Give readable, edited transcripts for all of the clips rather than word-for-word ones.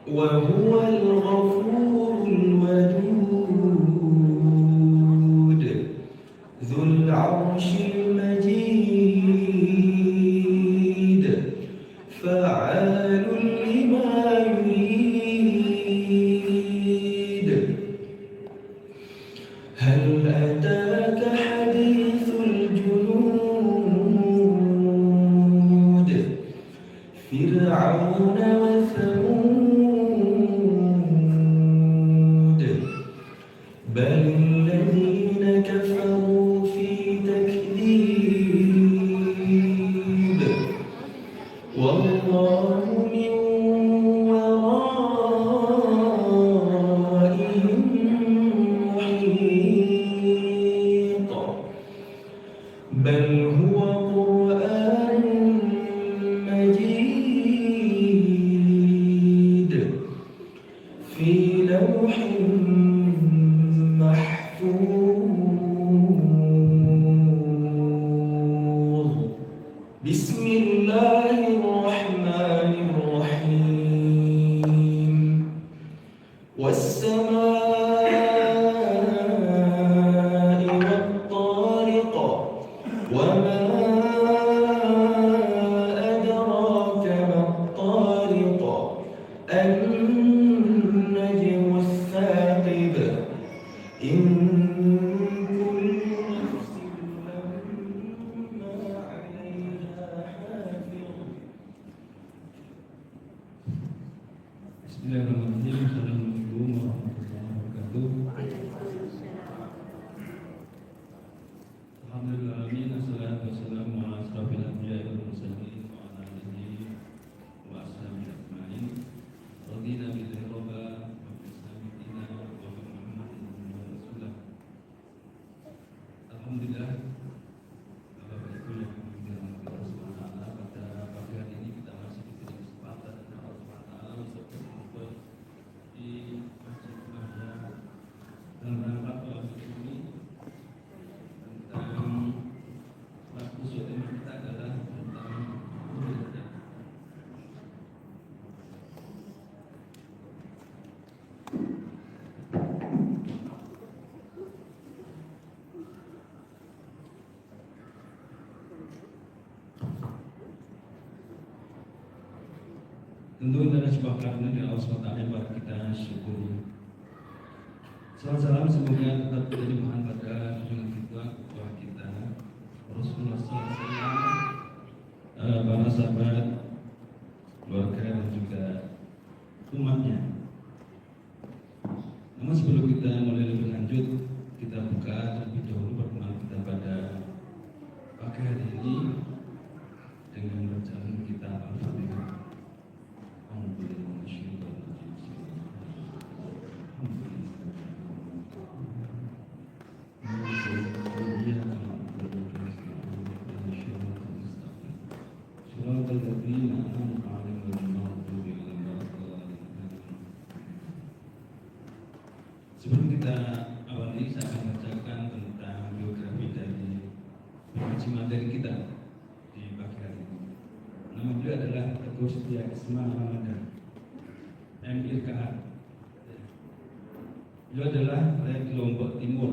وهو الغفور الودود ذو العرش المجيد فعال لما يريد هل أتاك حديث الجنود فرعون وثمود بل الذين كفروا في تكذيب والله من ورائهم محيط بل هو قرآن مجيد في لوح محفوظ بسم الله الرحمن الرحيم والسماء والطارق وما أدراك ما الطارق النجم الثاقب إن كل نفس لما عليها حافظ Bismillahirrahmanirrahim. Assalamualaikum warahmatullahi wabarakatuh. Alhamdulillahirrahmanirrahim. Assalatu wassalamu ala asrafil anbiya'i wal mursalin wa ala alihi wa ashabihi ajma'in. Radina billahi rabba wa bi islami dina wa bi Muhammadin rasulah. Alhamdulillah. Bapak Ibu yang dirahmati Allah Subhanahu wa taala, pada pagi hari ini kita masih diberi kesempatan oleh Allah Subhanahu wa taala untuk berkumpul di Masjid Mahya dalam rangka tauhid ini tentang fokus tema kita adalah tentang budaya. Tentu ini adalah sebuah karunia dari Allah SWT yang patut kita syukuri. Salam salam semoga tetap berlimpahan pada junjungan kita, ketua kita Rasulullah SAW, para sahabat, keluarga dan juga umatnya. Namun sebelum kita mulai lebih lanjut, kita buka terlebih dahulu pertemuan kita pada pagi hari ini dengan bacaan kita Al-Fatihah. Sebelum kita awali, saya akan bacakan tentang biografi dari pengaji materi kita di pagi hari ini. Nama beliau adalah Teguh Setia Isma Ramadan, MIRKA. Beliau adalah lahir di Lombok Timur,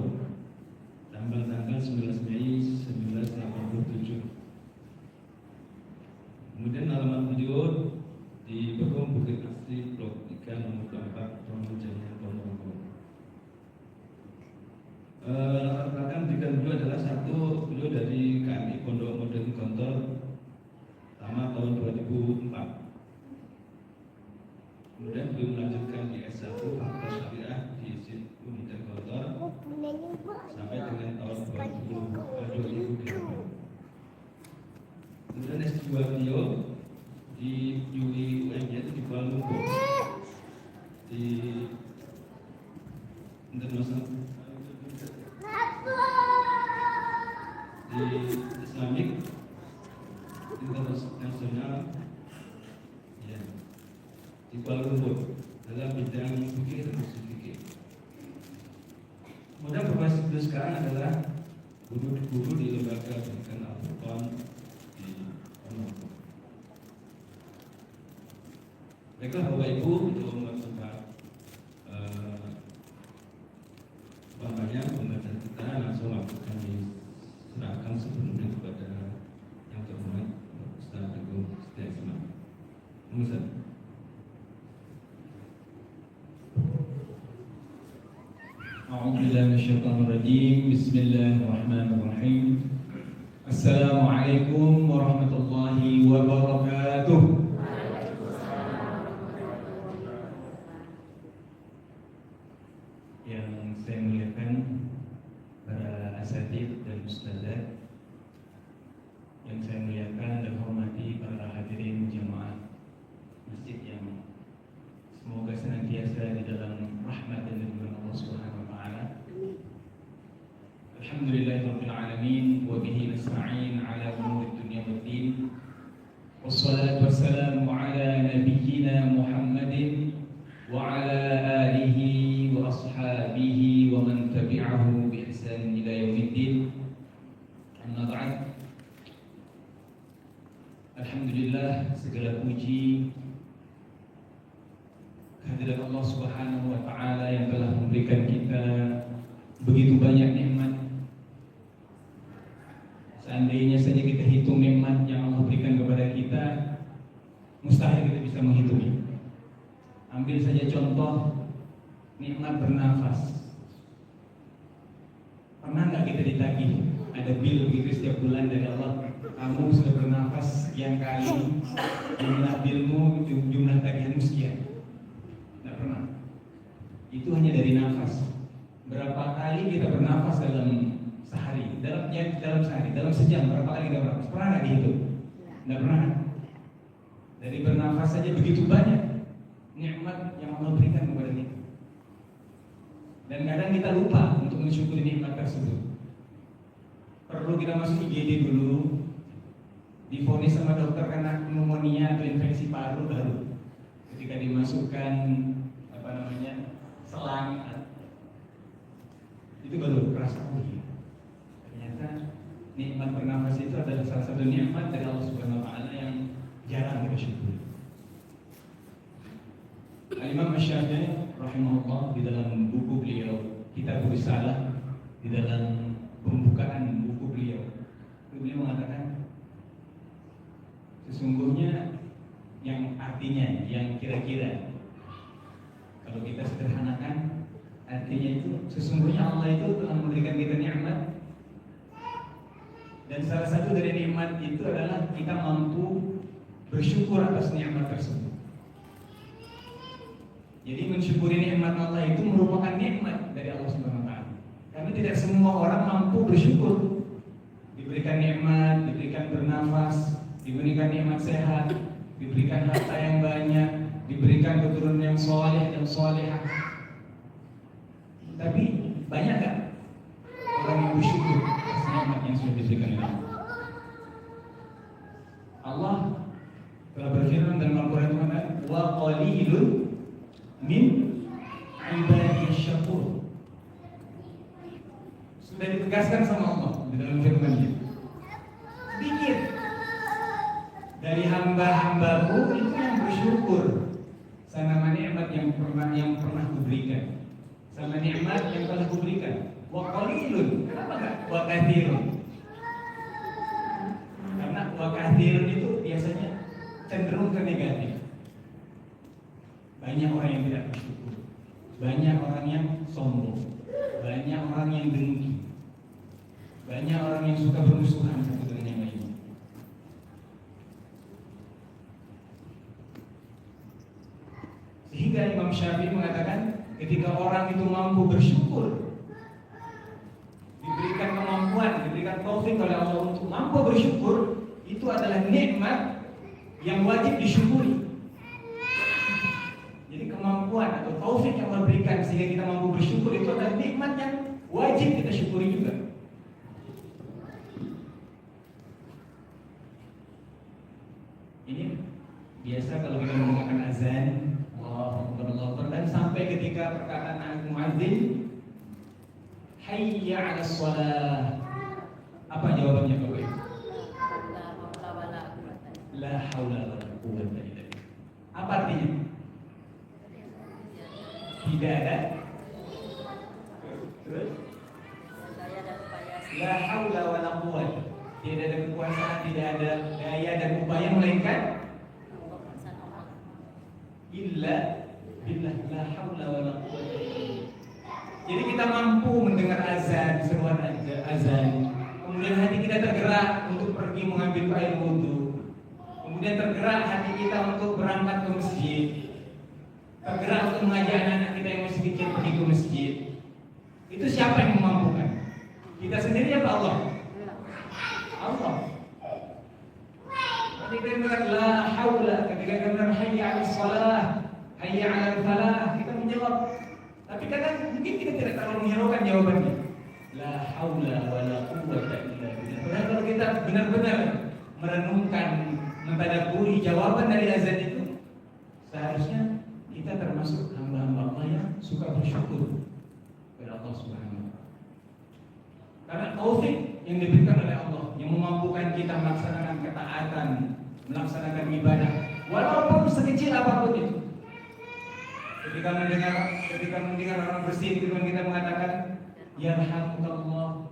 tanggal 19 Mei 1987. Kemudian alamat beliau di Bekong Bukit Asri, Blok 3, nomor 4, Romo Jaya, Ponorogo. Latar belakang pendidikan beliau adalah satu, beliau dari KMI Pondok Modern Gontor pertama tahun 2004. Kemudian beliau melanjutkan di S1 Fakultas Syariah di Unida Gontor sampai dengan tahun 2008. Kemudian S2 beliau di UIN di Kuala Lumpur di International di Islamic Internasional ya, di Kuala Lumpur dalam bidang fikih dan usul fikih. Kemudian profesi beliau sekarang adalah guru di lembaga pendidikan Al-Furqan di Ponorogo. Baiklah Bapak Ibu, untuk mempercepat pembacaan kita langsung kami serahkan sepenuhnya kepada yang terhormat Ustaz Agung Setiawan. Ustaz. A'udzubillahi minasyaitonir rajim. Bismillahirrahmanirrahim. Assalamualaikum warahmatullahi wabarakatuh. Yang saya muliakan para asatidz dan ustadzah, yang saya muliakan dan hormati para hadirin jamaah masjid yang semoga senantiasa di dalam rahmat dan lindungan Allah Subhanahu wa taala. Alhamdulillahirabbil alamin wa bihi nasta'in ala umuri dunya waddin. Wassalatu wassalamu ala nabiyyina Muhammadin wa ala alihi wa ashabihi wa man tabi'ahu bi ihsan ila yaumiddin. Amma ba'd. Alhamdulillah, segala puji kehadirat Allah Subhanahu wa taala yang telah memberikan kita begitu banyak nikmat. Seandainya saja kita hitung nikmat yang Allah berikan kepada kita, mustahil kita bisa menghitungnya. Ambil saja contoh nikmat bernafas. Pernah nggak kita ditagih ada bil begitu setiap bulan dari Allah? Kamu sudah bernafas sekian kali, jumlah bilmu, jumlah tagihanmu sekian. Nggak pernah. Itu hanya dari nafas. Berapa kali kita bernafas dalam sehari? Dalam sehari, dalam sejam berapa kali kita bernafas? Pernah nggak dihitung? Nggak pernah. Dari bernafas saja begitu banyak nikmat yang Allah berikan kepada kita. Dan kadang kita lupa untuk mensyukuri nikmat tersebut. Perlu kita masuk IGD dulu, divonis sama dokter karena pneumonia atau infeksi paru, baru ketika dimasukkan selang itu baru terasa ternyata nikmat bernafas itu adalah salah satu nikmat dari Allah Subhanahu wa taala yang jarang kita syukuri. Al-Imam Asy-Syafi'i rahimahullah di dalam buku beliau Kitab Risalah, di dalam pembukaan buku beliau mengatakan sesungguhnya yang artinya, yang kira-kira kalau kita sederhanakan, artinya itu sesungguhnya Allah itu telah memberikan kita nikmat, dan salah satu dari nikmat itu adalah kita mampu bersyukur atas nikmat tersebut. Jadi mensyukuri nikmat Allah itu merupakan nikmat dari Allah Subhanahu wa taala. Karena tidak semua orang mampu bersyukur. Diberikan nikmat, diberikan bernafas, diberikan nikmat sehat, diberikan harta yang banyak, diberikan keturunan yang soleh dan solehah. Tapi banyak kan orang yang bersyukur atas nikmat yang sudah diberikan oleh Allah? Allah telah berfirman dalam Al-Quran, wa qalilun min ibadiyas syakur. Sudah ditegaskan sama Allah di dalam firman-Nya. Sedikit dari hamba-hambaku itu yang bersyukur sama nikmat yang pernah kuberikan, sama nikmat yang telah kuberikan. Wa qalilun, kenapa enggak wa katsirun? Karena wa katsirun itu biasanya cenderung ke negatif. Banyak orang yang tidak bersyukur, banyak orang yang sombong, banyak orang yang dengki, banyak orang yang suka bermusuhan satu dengan yang lain. Sehingga Imam Syafi'i mengatakan ketika orang itu mampu bersyukur, diberikan kemampuan, diberikan taufik oleh Allah untuk mampu bersyukur, itu adalah nikmat yang wajib disyukuri. Jadi kemampuan atau taufik yang Allah berikan sehingga kita mampu bersyukur itu adalah nikmat yang wajib kita syukuri juga. Ini biasa kalau kita mendengarkan azan, Allahu Akbar, dan sampai ketika perkataan muadzin, hayya 'alas shalah. Apa jawabannya Bapak Ibu? La haula wala quwwata illa billah. Apa artinya? Tidak ada. Terus? La haula wala quwwata. Tidak ada kekuasaan, tidak ada daya dan upaya melainkan illa billah. La haula wala quwwata. Jadi kita mampu mendengar azan, seruan azan. Kemudian hati kita tergerak untuk pergi mengambil air wudhu. Kemudian tergerak hati kita untuk berangkat ke masjid. Tergerak untuk mengajak anak-anak kita yang masih kecil pergi ke masjid. Itu siapa yang memampukan? Kita sendiri apa Allah? Allah. Ketika kita dengar la haula, ketika kita dengar hayya 'alas shalah, hayya 'alal falah, kita menjawab. Tapi kadang mungkin kita tidak terlalu menghiraukan jawabannya. La haula wala quwwata illa billah. Padahal kalau kita benar-benar merenungkan, mentadabburi jawaban dari azan itu, seharusnya kita termasuk hamba-hamba Allah yang suka bersyukur kepada Allah Subhanahu wa taala. Karena taufik yang diberikan oleh Allah yang memampukan kita melaksanakan ketaatan, melaksanakan ibadah, walaupun sekecil apapun itu. Ketika mendengar orang bersin, kita mengatakan yarhamukallah.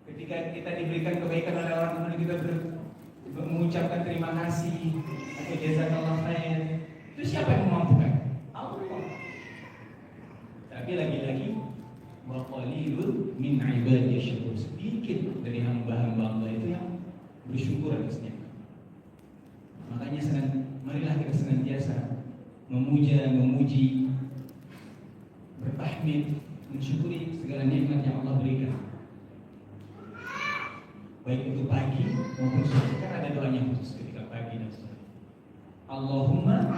Ketika kita diberikan kebaikan oleh orang, kemudian kita mengucapkan terima kasih atau jazakallah khair. Itu siapa yang memampukan? Allah. Tapi lagi-lagi wa qalilun min ibadiy syakur. Sedikit dari hamba-hamba Allah itu yang bersyukur atasnya. Makanya marilah kita senantiasa memuji, bertahmid, mensyukuri segala nikmat yang Allah berikan. Baik itu pagi maupun sore. Kan ada doanya khusus ketika pagi dan sore. Allahumma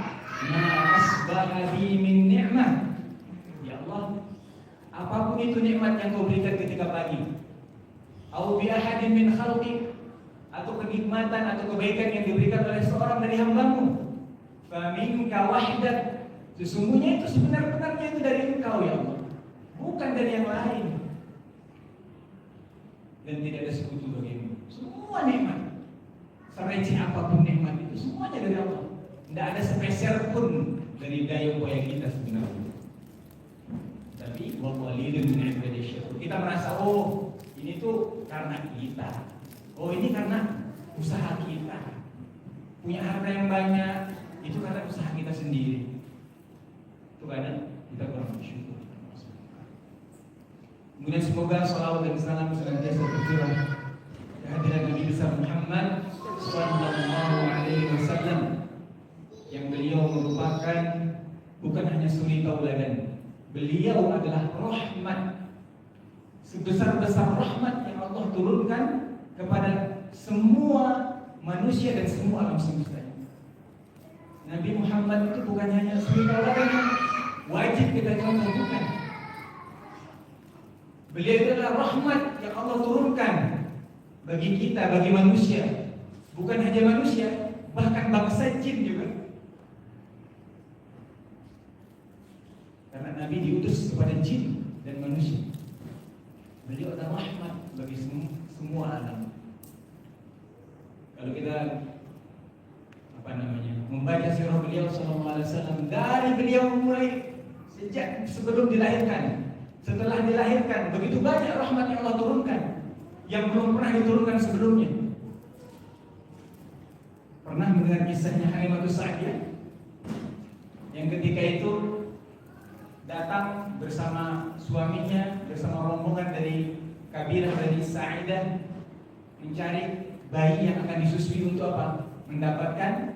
ma asbaha bi min ni'mah. Ya Allah, apapun itu nikmat yang Kau berikan ketika pagi, au bi ahadin min khalqik, atau kenikmatan atau kebaikan yang diberikan oleh seorang dari hamba-Mu, fa minka wahdak, sesungguhnya itu sebenar-benarnya itu dari Engkau ya Allah, bukan dari yang lain. Dan tidak ada sekutu bagimu. Semua nikmat, sereceh apapun nikmat itu, semuanya dari Allah. Tidak ada sepeser pun dari daya upaya kita sebenarnya. Tapi wa qalilun min ibadiy syakur. Kita merasa ini tuh karena kita. Ini karena usaha kita. Punya harta yang banyak itu karena usaha kita sendiri. Itu kadang kita kurang bersyukur. Kemudian semoga salawat dan salam senantiasa tercurah kehadiran Nabi besar Muhammad sallallahu alaihi wasallam, yang beliau merupakan bukan hanya suri tauladan, beliau adalah rahmat, sebesar-besar rahmat yang Allah turunkan kepada semua manusia dan semua alam semesta. Nabi Muhammad itu bukan hanya suri tauladan yang wajib kita contoh, bukan. Beliau adalah rahmat yang Allah turunkan bagi kita, bagi manusia. Bukan hanya manusia, bahkan bangsa jin juga. Karena Nabi diutus kepada jin dan manusia. Beliau adalah rahmat bagi semua alam. Kalau kita membaca sirah beliau sallallahu alaihi wasallam, dari beliau mulai sejak sebelum dilahirkan, setelah dilahirkan, begitu banyak rahmat yang Allah turunkan yang belum pernah diturunkan sebelumnya. Pernah mendengar kisahnya Halimatus Sa'diyah yang ketika itu datang bersama suaminya, bersama rombongan dari kabilah Bani Sa'idah mencari bayi yang akan disusui untuk apa? Mendapatkan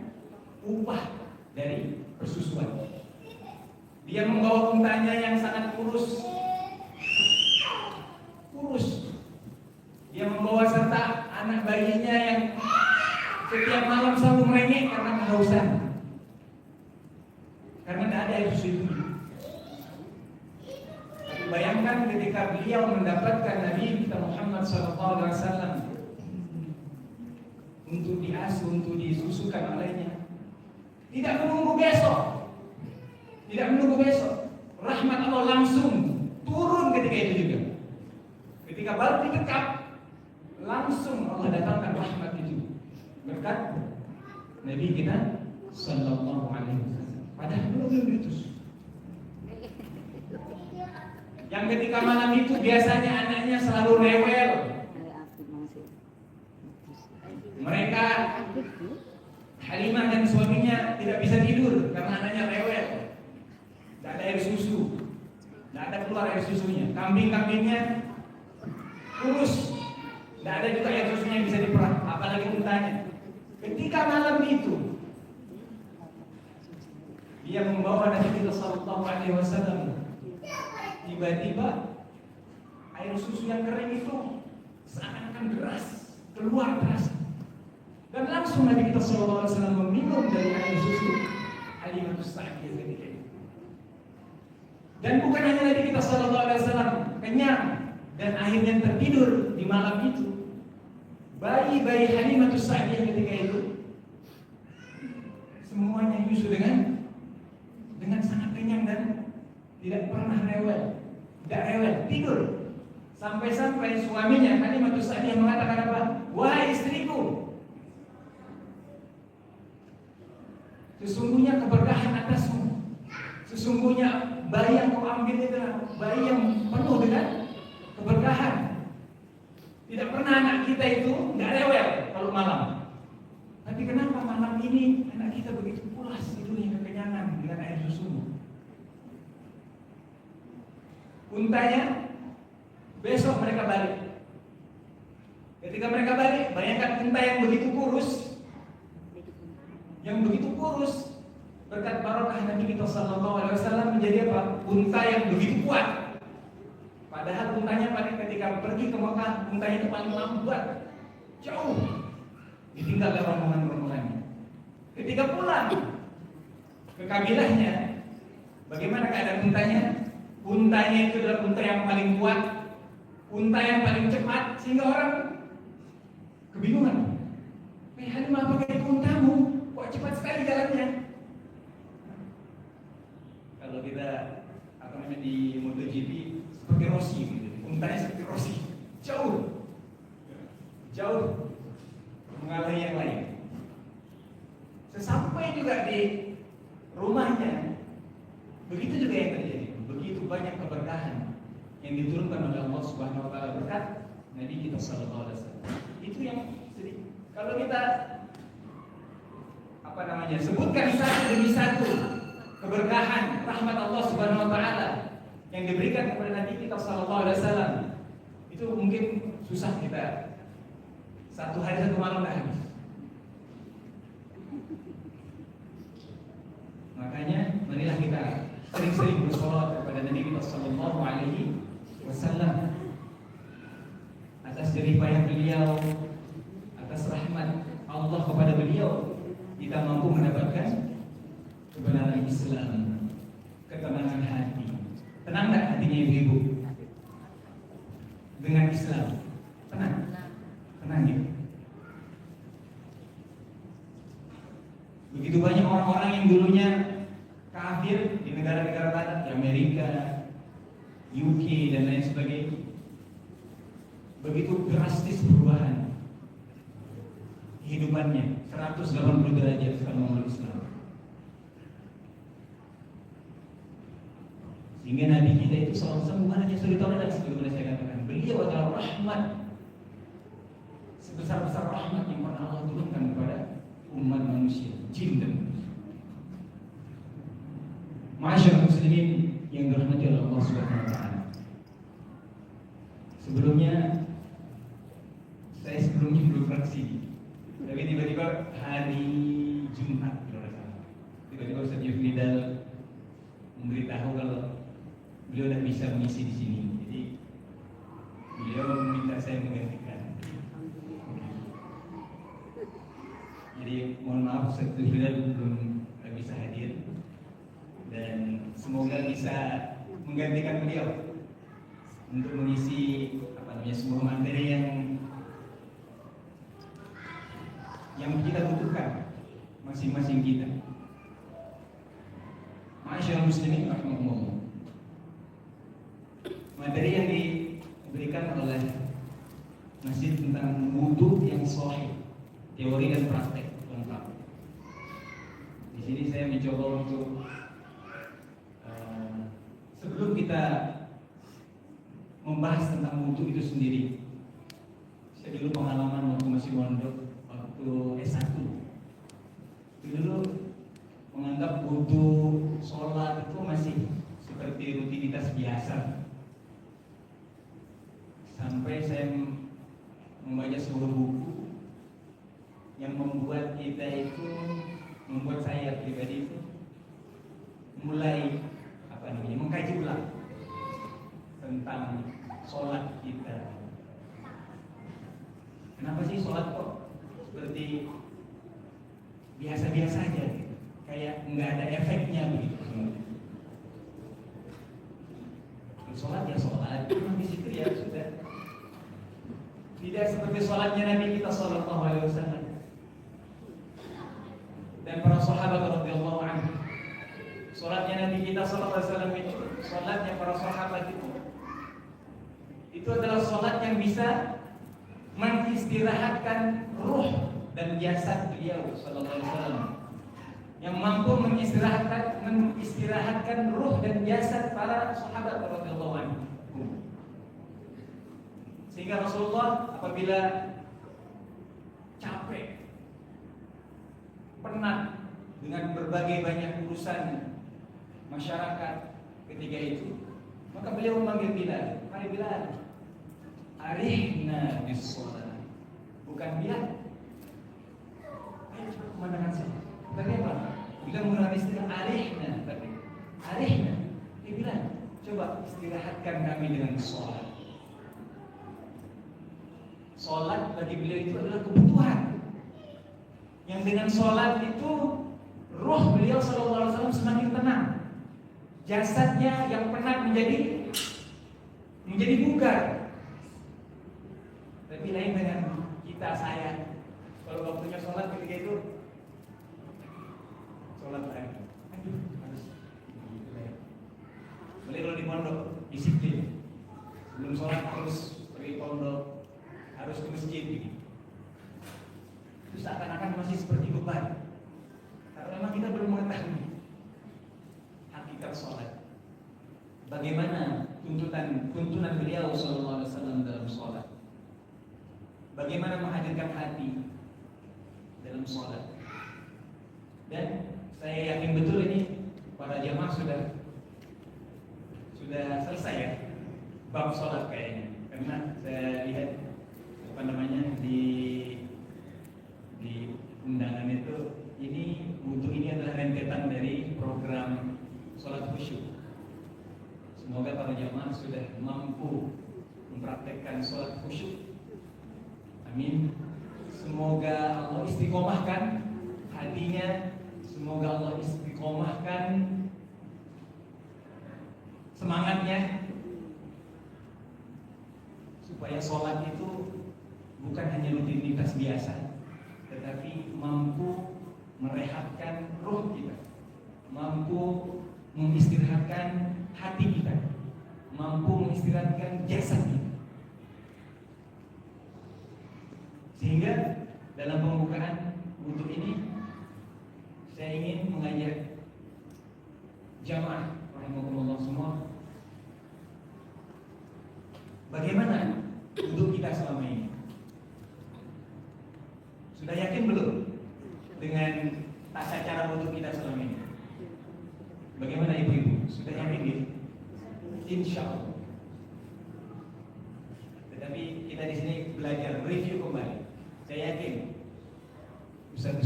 upah dari persusuan. Dia membawa untanya yang sangat kurus. Dia membawa serta anak bayinya yang setiap malam selalu merengek karena kehausan, karena tidak ada air susu itu. Tapi bayangkan ketika beliau mendapatkan Nabi kita Muhammad SAW untuk diasuh, untuk disusukan olehnya, tidak menunggu besok, rahmat Allah langsung turun ketika itu juga. Ketika baru dikekap, langsung Allah datangkan rahmat itu berkat Nabi kita sallallahu alaihi wasallam. Padahal belum diutus. Yang ketika malam itu biasanya anaknya selalu rewel. Mereka Halimah dan suaminya tidak bisa tidur karena anaknya rewel. Tidak ada air susu, tidak ada keluar air susunya. Kambing-kambingnya kurus, tidak ada juga air susunya yang bisa diperah, apalagi untanya. Ketika malam itu dia membawa Nabi kita sallallahu alaihi wasallam. Tiba-tiba air susu yang kering itu seakan-akan deras, keluar deras. Dan langsung Nabi kita sallallahu alaihi wasallam meminum dari air susu Halimah Sa'diyah ketika itu. Dan bukan hanya Nabi kita sallallahu alaihi wasallam kenyang dan akhirnya tertidur di malam itu. Bayi-bayi Halimah Sa'diyah ketika itu semuanya nyusu dengan sangat kenyang dan tidak pernah rewel, tidak rewel, tidur. Sampai-sampai suaminya Halimah Sa'diyah mengatakan apa? Wahai istriku, sesungguhnya keberkahan atasmu. Sesungguhnya bayi yang kau ambil itu adalah bayi yang penuh dengan keberkahan. Tidak pernah anak kita itu nggak rewel kalau malam. Tapi kenapa malam ini anak kita begitu pulas tidurnya kekenyangan dengan air susu? Untanya besok mereka balik. Ketika mereka balik, bayangkan unta yang begitu kurus, berkat barokah Nabi kita sallallahu alaihi wasallam menjadi apa? Unta yang begitu kuat. Padahal untanya pada ketika pergi ke Mekah, untanya itu paling lambat, jauh ditinggal oleh rombongan-rombongannya. Ketika pulang ke kabilahnya, bagaimana keadaan untanya? Untanya itu adalah unta yang paling kuat, unta yang paling cepat, sehingga orang kebingungan. Halimah, apa kayak untamu? Kok cepat sekali jalannya? Kalau kita di MotoGP seperti Rossi, gitu. Untanya seperti Rossi, jauh mengalahi yang lain. Sesampai juga di rumahnya, begitu juga yang terjadi. Begitu banyak keberkahan yang diturunkan oleh Allah Subhanahu wa taala berkat Nabi kita sallallahu alaihi wasallam. Itu yang sedih. Kalau kita sebutkan satu demi satu keberkahan rahmat Allah Subhanahu wa taala yang diberikan kepada Nabi kita sallallahu alaihi wasallam, itu mungkin susah kita satu hari satu malam dah habis. Makanya marilah kita sering-sering bersolawat kepada Nabi kita sallallahu alaihi wasallam atas jerih payah beliau, atas rahmat Allah kepada beliau, kita mampu mendapatkan kebenaran Islam, ketenangan hati. Tenang tak hatinya ibu-ibu dengan Islam? Tenang gitu. Begitu banyak orang-orang yang dulunya kafir di negara-negara barat, di Amerika, UK dan lain sebagainya, begitu drastis perubahan kehidupannya 180 derajat sekarang memeluk Islam. Sehingga Nabi kita itu SAW bukan hanya suri taulah, sebagaimana saya katakan, beliau adalah rahmat, sebesar-besar rahmat yang pernah Allah turunkan kepada umat manusia, jin dan manusia. Ma'asyiral muslimin yang dirahmati oleh Allah Subhanahu wa taala. Sebelumnya saya belum fraksi, tapi tiba-tiba hari Jumat tiba-tiba Ustaz Yufridal memberitahu kalau beliau tidak bisa mengisi di sini. Jadi beliau meminta saya menggantikan. Jadi mohon maaf Ustaz Yufridal belum bisa hadir, dan semoga bisa menggantikan beliau untuk mengisi sebuah materi yang kita butuhkan masing-masing kita. Ma'asyiral muslimin rahimakumullah. Materi yang diberikan oleh masjid tentang wudu yang sahih, teori dan praktek lengkap. Di sini saya mencoba untuk sebelum kita membahas tentang wudhu itu sendiri, saya dulu pengalaman waktu masih mondok, waktu S1. Dulu menganggap wudhu, sholat itu masih seperti rutinitas biasa. Sampai saya membaca sebuah buku yang membuat saya pribadi itu mulai mengkaji ulang tentang sholat kita. Kenapa sih sholat kok seperti biasa-biasa aja, kayak nggak ada efeknya begitu. Sholat ya sholat, di situ ya sudah. Tidak seperti sholatnya Nabi kita Sallallahu Alaihi Wasallam dan para sahabat radhiyallahu anhu. Sholatnya Nabi kita Sallallahu Alaihi Wasallam itu, sholatnya para sahabat itu adalah sholat yang bisa mengistirahatkan ruh dan jasad beliau Sallallahu Alaihi Wasallam, yang mampu mengistirahatkan ruh dan jasad para sahabat radhiyallahu anhu. Sehingga Rasulullah apabila capek, penat dengan berbagai banyak urusan masyarakat ketika itu, maka beliau memanggil Bilal. Hai Bilal, arihna bis sholat. Bukan Bilal, ayo cepat pemandangan saya. Tapi apa? Bilal menggunakan istilah arihna. Arihna, Bilal, coba istirahatkan kami dengan sholat. Sholat bagi beliau itu adalah kebutuhan, yang dengan sholat itu ruh beliau Sallallahu Alaihi Wasallam semakin tenang, jasadnya yang penat menjadi bugar. Tapi lain dengan saya, kalau waktunya sholat ketika itu sholat lagi, harus boleh kalau di pondok disiplin, sebelum sholat harus pergi pondok, harus ke masjid gitu. Terus seakan-akan masih seperti beban, karena memang kita belum mengetahui hakikat sholat. Bagaimana tuntunan beliau Sallallahu Alaihi Wasallam dalam sholat, bagaimana menghadirkan hati dalam sholat. Dan saya yakin betul ini para jamaah sudah selesai ya bab sholat kayaknya, karena saya lihat di undangan itu, ini wudhu ini adalah rentetan dari program sholat khusyuk. Semoga para jamaah sudah mampu mempraktekkan sholat khusyuk. Amin. Semoga Allah istiqomahkan hatinya, semoga Allah istiqomahkan semangatnya, supaya sholat itu bukan hanya rutinitas biasa, tetapi mampu merehatkan ruh kita, mampu mengistirahatkan hati kita, mampu mengistirahatkan jasad kita. Sehingga dalam pembukaan untuk ini saya ingin mengajak jamaah rahimakumullah semua, bagaimana wudhu kita selama ini. Sudah yakin belum dengan tata cara wudhu kita selama ini? Bagaimana ibu-ibu? Sudah yakin gitu? Insya Allah. Tetapi kita di sini belajar review kembali. Saya yakin Ustaz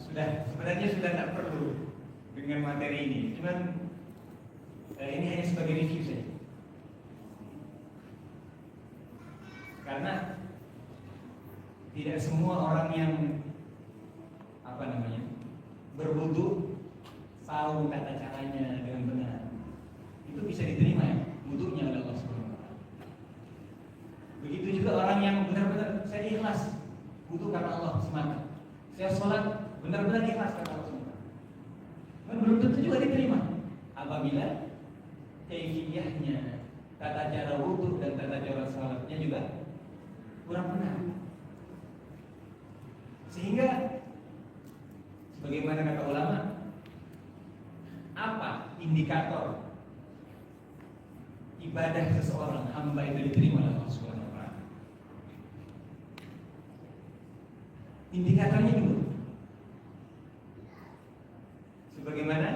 sebenarnya sudah tak perlu dengan materi ini. Cuman ini hanya sebagai review saja. Karena tidak semua orang yang berwudu tahu tata caranya dengan benar, itu bisa diterima ya wudunya oleh Allah Subhanahu wa taala. Begitu juga orang yang benar-benar saya ikhlas wudu karena Allah semata, saya sholat benar-benar ikhlas karena Allah semata, kan belum tentu juga diterima apabila kaifiyahnya, tata cara wudu dan tata cara sholatnya juga kurang benar. Sehingga sebagaimana kata ulama, apa indikator ibadah seseorang hamba itu diterima oleh Allah Subhanahu wa taala? Indikatornya dulu. Sebagaimana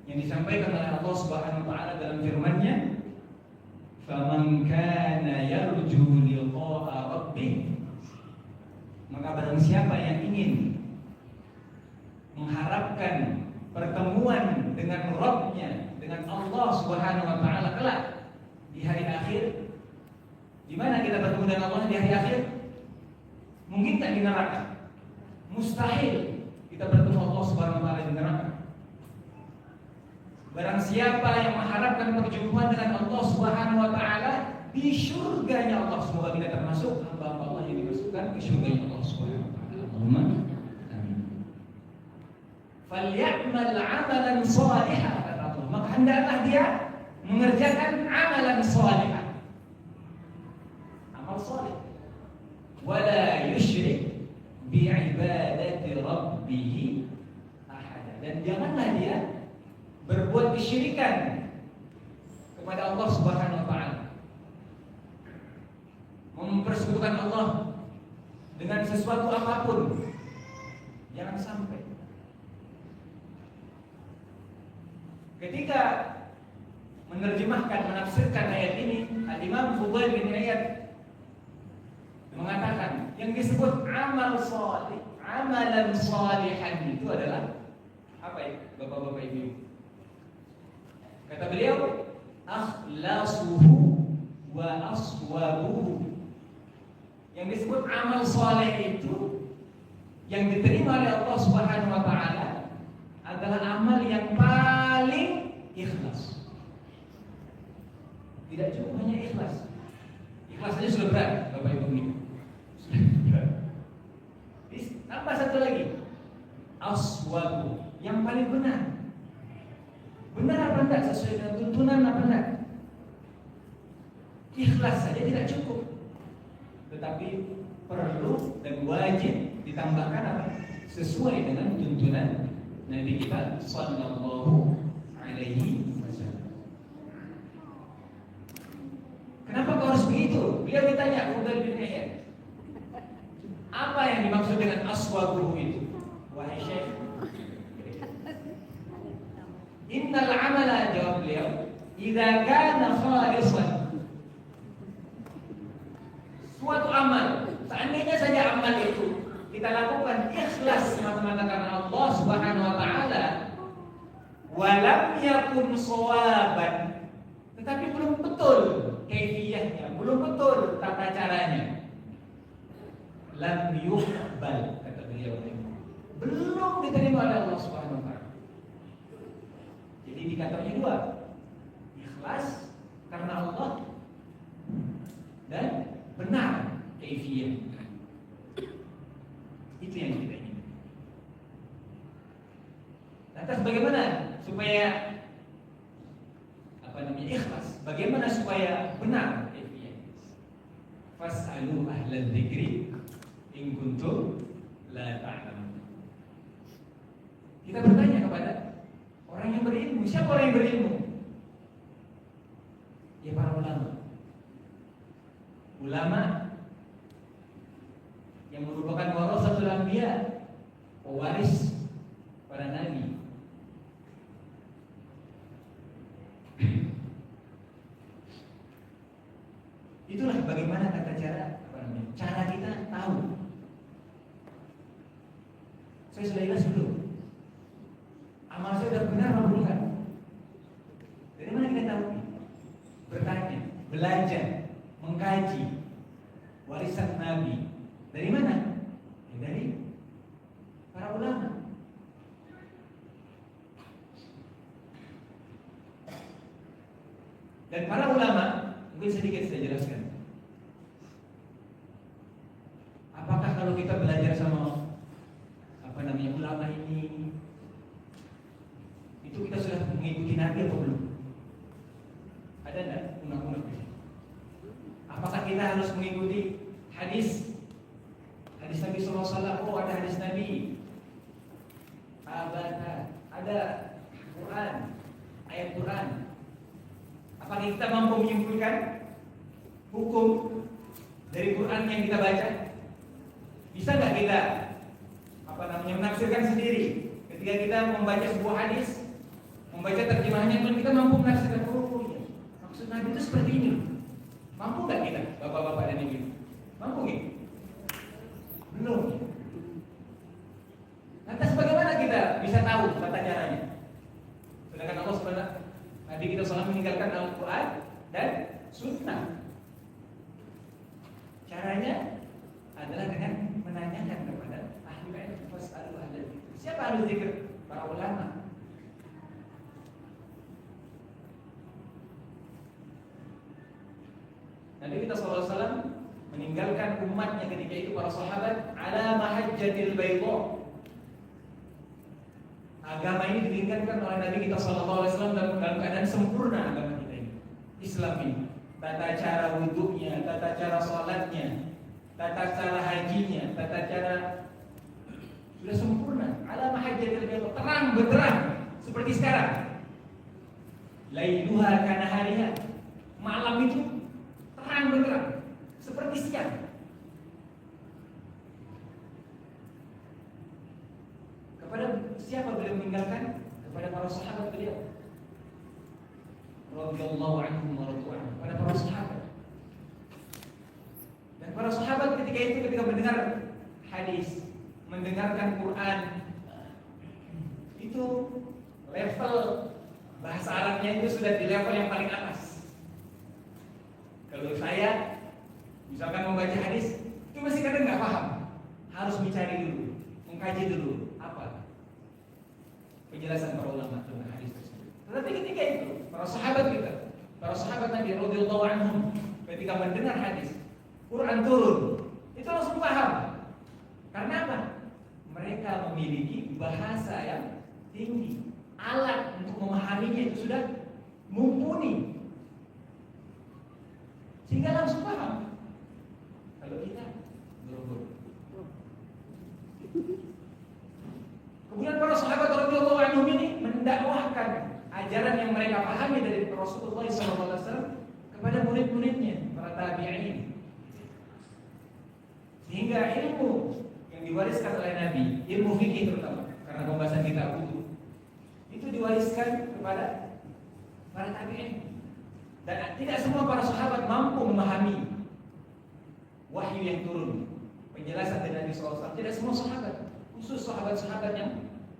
yang disampaikan oleh Allah Subhanahu wa taala dalam firman-Nya, "Faman kana yarju liqa'a rabbih", maka barang siapa yang ingin mengharapkan pertemuan dengan Rabb-Nya, dengan Allah Subhanahu wa taala kelak di hari akhir. Di mana kita bertemu dengan Allah di hari akhir? Mungkin tak di neraka? Mustahil kita bertemu Allah Subhanahu wa taala di neraka. Barang siapa yang mengharapkan perjumpaan dengan Allah Subhanahu wa taala di surganya Allah, semoga kita termasuk hamba Allah yang dimasukkan ke surganya Allah Subhanahu wa taala. Allahumma amin. Falyamal 'amalan shalihan, kata Allah. Maka hendaklah dia mengerjakan amalan shalihan. Amal saleh. Wala yusyrik bi ibadati rabbih ahada. Dan janganlah dia berbuat kesyirikan kepada Allah Subhanahu wa taala. Mempersekutukan Allah dengan sesuatu apapun. Jangan sampai. Ketika menerjemahkan, menafsirkan ayat ini, Al-Imam Fudail bin Iyad mengatakan yang disebut amal salih, amalan salihan itu adalah apa ya, Bapak-bapak Ibu? Kata beliau, akhlasuhu wa aswabuhu. Yang disebut amal saleh itu yang diterima oleh Allah Subhanahu wa taala adalah amal yang paling ikhlas. Tidak cukup hanya ikhlas. Ikhlas saja sudah berat, Bapak Ibu ini. Sudah berat. Tambah satu lagi, aswabu, yang paling benar. Benar apa enggak, sesuai dengan tuntunan apa enggak? Ikhlas saja tidak cukup, tetapi perlu dan wajib ditambahkan apa? Sesuai dengan tuntunan Nabi kita sallallahu alaihi wasallam. Kenapa kau harus begitu? Beliau ditanya, Fudail bin Iyad, apa yang dimaksud dengan aswabuhu itu? Wahai Syekh, innal amala, jawab beliau, idza kana khalisan. Suatu amal, seandainya saja amal itu kita lakukan ikhlas semata-mata karena Allah Subhanahu wa taala, walam yakun shawaban, tetapi belum betul kaifiyahnya, belum betul tata caranya, lam yuqbal, kata beliau, belum diterima oleh Allah Subhanahu wa taala. Jadi indikatornya dua, ikhlas karena Allah dan benar kaifiyah. Itu yang kita ingin. Lantas bagaimana supaya ikhlas? Bagaimana supaya benar kaifiyah? Fas'alu ahlal dzikri in kuntum la ta'lamun. Kita bertanya kepada orang yang berilmu. Siapa orang yang berilmu? Ya para ulama. Ulama yang merupakan warasatul anbiya, pewaris para nabi. Itulah bagaimana cara kita tahu. Saya sudah jelas belum? Amal saya sudah benar atau bukan? Dari mana kita tahu? Bertanya, belajar, mengkaji warisan Nabi. Dari mana? Ya, dari para ulama. Dan para ulama, mungkin sedikit saya jelaskan. Apakah kalau kita belajar sama ulama ini, itu kita sudah mengikuti Nabi atau belum? Ada enggak undang-undang ini? Apakah kita harus mengikuti hadis Nabi SAW? Oh, ada hadis Nabi, ada Quran, ayat Quran. Apakah kita mampu menyimpulkan hukum dari Quran yang kita baca? Bisa nggak kita menafsirkan sendiri? Ketika kita membaca sebuah hadis, membaca terjemahannya, kita mampu menafsirkan ya, maksud Nabi itu seperti ini. Mampu nggak kita, bapak-bapak dan ibu? Mampu nggak? Belum. Lantas bagaimana kita bisa tahu tata caranya? Sedangkan Allah SWT, Nabi kita selalu meninggalkan Al-Quran dan Sunnah. Caranya adalah dengan menanyakan kepada ahli ilmu. Fas'alu ahli dzikr. Siapa ahli dzikr? Para ulama. Nabi kita SAW meninggalkan umatnya ketika itu para sahabat ala mahajjatil baydha. Agama ini ditinggalkan oleh Nabi kita SAW dalam keadaan sempurna agama kita ini. Islam ini. Tata cara wudhunya, tata cara sholatnya, tata cara hajinya, tata cara sudah sempurna. Ala mahajjatil baydha, terang benderang seperti sekarang. Lailuha kanahariha. Malam itu terang benderang seperti siang. Kepada siapa beliau meninggalkan? Kepada para sahabat beliau radhiyallahu anhum wa radu anhu. Kepada para sahabat. Dan para sahabat ketika mendengar hadis, mendengarkan Quran, itu level bahasa Arabnya itu sudah di level yang paling atas. Kalau saya misalkan membaca hadis, itu masih kadang nggak paham, harus mencari dulu, mengkaji dulu apa penjelasan para ulama tentang hadis tersebut. Tetapi ketika itu para sahabat Nabi radhiyallahu anhum ketika mendengar hadis Quran turun, itu langsung paham. Karena apa? Mereka memiliki bahasa yang tinggi, alat untuk memahaminya itu sudah mumpuni, sehingga langsung paham. Kalau kita buru-buru. Kemudian para sahabat radhiyallahu anhum ini mendakwahkan ajaran yang mereka pahami dari Rasulullah SAW kepada murid-muridnya, para tabi'in. Sehingga ilmu yang diwariskan oleh Nabi, ilmu fikih terutama, karena pembahasan kita wudu, itu diwariskan kepada para tabi'in. Dan tidak semua para sahabat mampu memahami wahyu yang turun, penjelasan dari Nabi SAW. Tidak semua sahabat, khusus sahabat-sahabat yang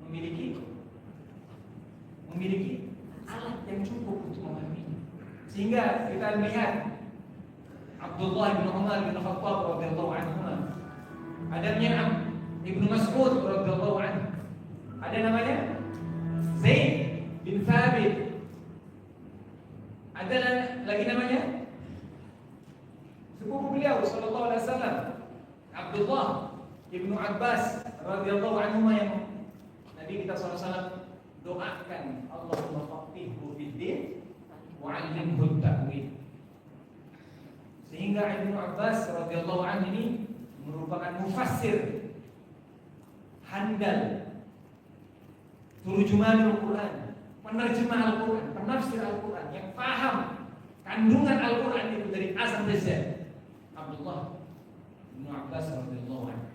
memiliki alat yang cukup untuk memahami. Sehingga kita melihat Abdullah bin Umar bin Khattab radhiyallahu anhu, adanya Ibnu Mas'ud radhiyallahu anhu, ada namanya Zaid bin Thabit, ada lagi namanya sepupu beliau sallallahu alaihi wasallam Abdullah Ibnu Abbas radhiyallahu anhu yang Nabi kita sallallahu alaihi wasallam doakan Allahumma faqihhu fid-din wa 'allimhu at-ta'wil. Sehingga Ibnu Abbas radhiyallahu anhu ini merupakan mufassir handal, turjumanul Quran, penerjemah Al-Quran, penafsir Al-Quran yang paham kandungan Al-Quran itu dari A sampai Z. Abdullah bin Abbas radhiyallahu anhu.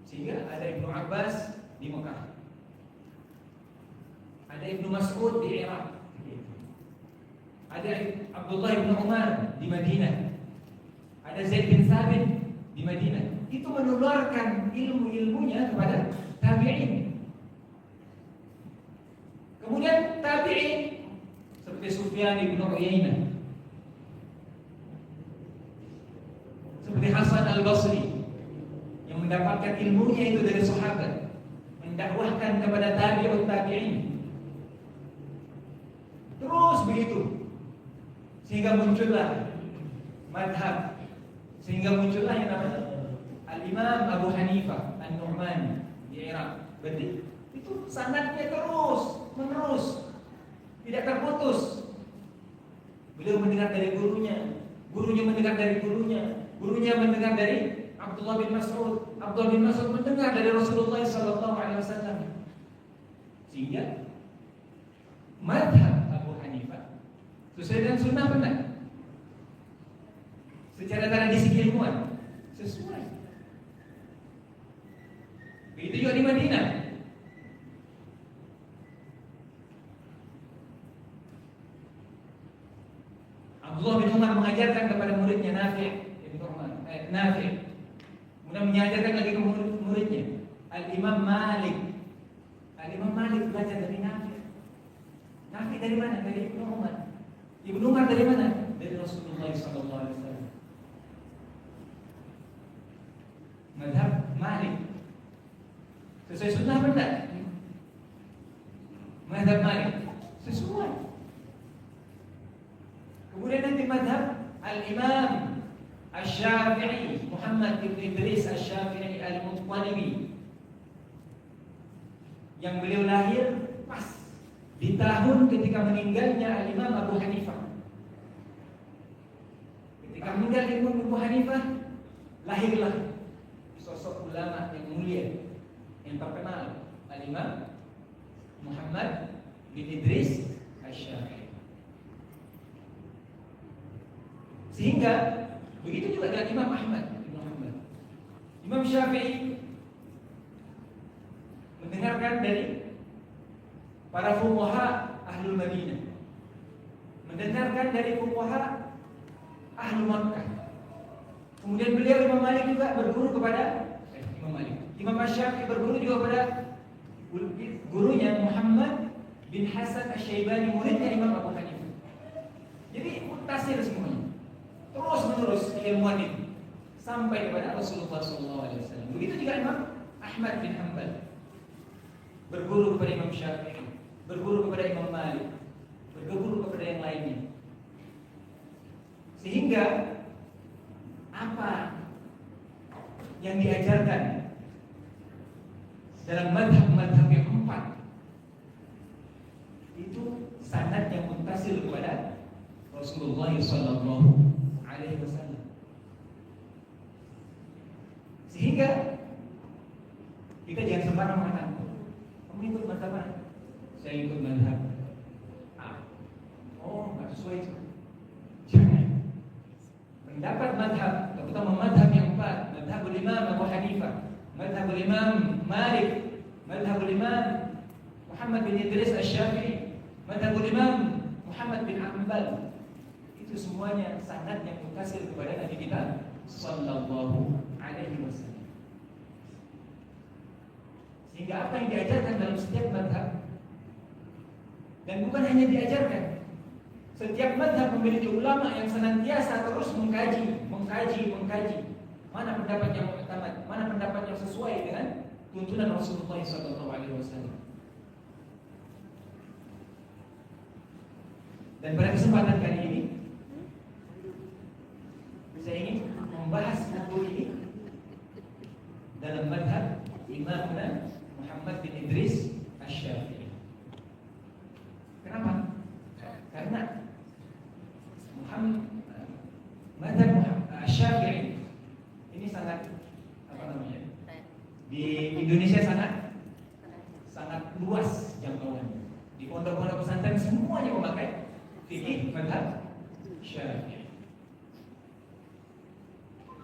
Sehingga ada Ibnu Abbas di Mekah, ada Ibnu Mas'ud di Irak, ada Abdullah bin Umar di Madinah, ada Zaid bin Thabit di Madinah. Itu menularkan ilmu-ilmunya kepada tabi'in. Kemudian tabi'in seperti Sufyan bin Uyainah, seperti Hasan al-Basri yang mendapatkan ilmunya itu dari sahabat, mendakwahkan kepada tabi'ut tabi'in. Terus begitu, sehingga muncullah madhab, sehingga muncullah yang namanya Al-Imam Abu Hanifah An-Nu'mani di Irak. Berarti itu sanadnya terus menerus, tidak terputus. Beliau mendengar dari gurunya, gurunya mendengar dari gurunya, gurunya mendengar dari Abdullah bin Mas'ud, Abdullah bin Mas'ud mendengar dari Rasulullah SAW. Sehingga madhab Abu Hanifah Sesuai dengan sunnah benar. Secara tradisi keilmuan sesuai. Begitu juga di Madinah. Abdullah bin Umar mengajarkan kepada muridnya Nafi'. Kemudian mengajarkan lagi ke muridnya Al-Imam Malik. Al-Imam Malik belajar dari Nafi'. Nafi' dari mana? Dari Ibnu Umar. Ibnu Umar dari mana? Dari Rasulullah SAW. Madhab Malik sesuai sunnah benar. Madhab Malik sesuai. Kemudian nanti madhab Al-Imam Asy-Syafi'i, Muhammad bin Idris Asy-Syafi'i Al-Muttalibi, yang beliau lahir pas di tahun ketika meninggalnya Al-Imam Abu Hanifah. Ketika meninggal Imam Abu Hanifah, lahirlah sosok ulama yang mulia, yang terkenal, Al-Imam Muhammad bin Idris Asy-Syafi'i. Sehingga begitu juga dengan Imam Ahmad bin Muhammad. Imam Syafi'i mendengarkan dari para fuqaha Ahlul Madinah, mendengarkan dari fuqaha Ahlul Makkah. Kemudian beliau Imam Malik juga berguru kepada Imam Syafi'i berguru juga kepada gurunya Muhammad bin Hasan Asy-Syaibani, muridnya Imam Abu Hanifah. Jadi mutasir semuanya, terus menerus ilmuwan ini sampai kepada Rasulullah SAW. Begitu juga Imam Ahmad bin Hanbal berguru kepada Imam Syafi'i, berguru kepada Imam Malik, berguru kepada yang lainnya. Sehingga apa yang diajarkan dalam madhab-madhab yang empat itu sanad yang muttasil kepada Rasulullah Sallallahu Alaihi Wasallam. Sehingga kita jangan sembarang mengatakan, kamu ikut madhab mana? Saya ikut madhab A. Oh, nggak sesuai itu. Jangan. Mendapat madhab, terutama madhab yang empat, madhabul Imam Abu Hanifah, madhabul Imam Malik, madhabul Imam Muhammad bin Idris Asy-Syafi'i, madhabul Imam Muhammad bin Hanbal, itu semuanya sanad yang muttasil kepada Nabi kita Sallallahu Alaihi Wasallam. Sehingga apa yang diajarkan dalam setiap madhab, dan bukan hanya diajarkan, setiap madhab memiliki ulama yang senantiasa terus mengkaji mana pendapat yang muktamad, mana pendapat yang sesuai dengan tuntunan Rasulullah SAW. Dan pada kesempatan kali ini saya ingin membahas buku ini dalam madhab Imam Muhammad bin Idris Asy-Syafi'i. Kenapa? Karena madhab Asy-Syafi'i ini sangat di Indonesia sangat luas jangkauannya. Di pondok-pondok pesantren semuanya memakai fikih madhab Syafi'i.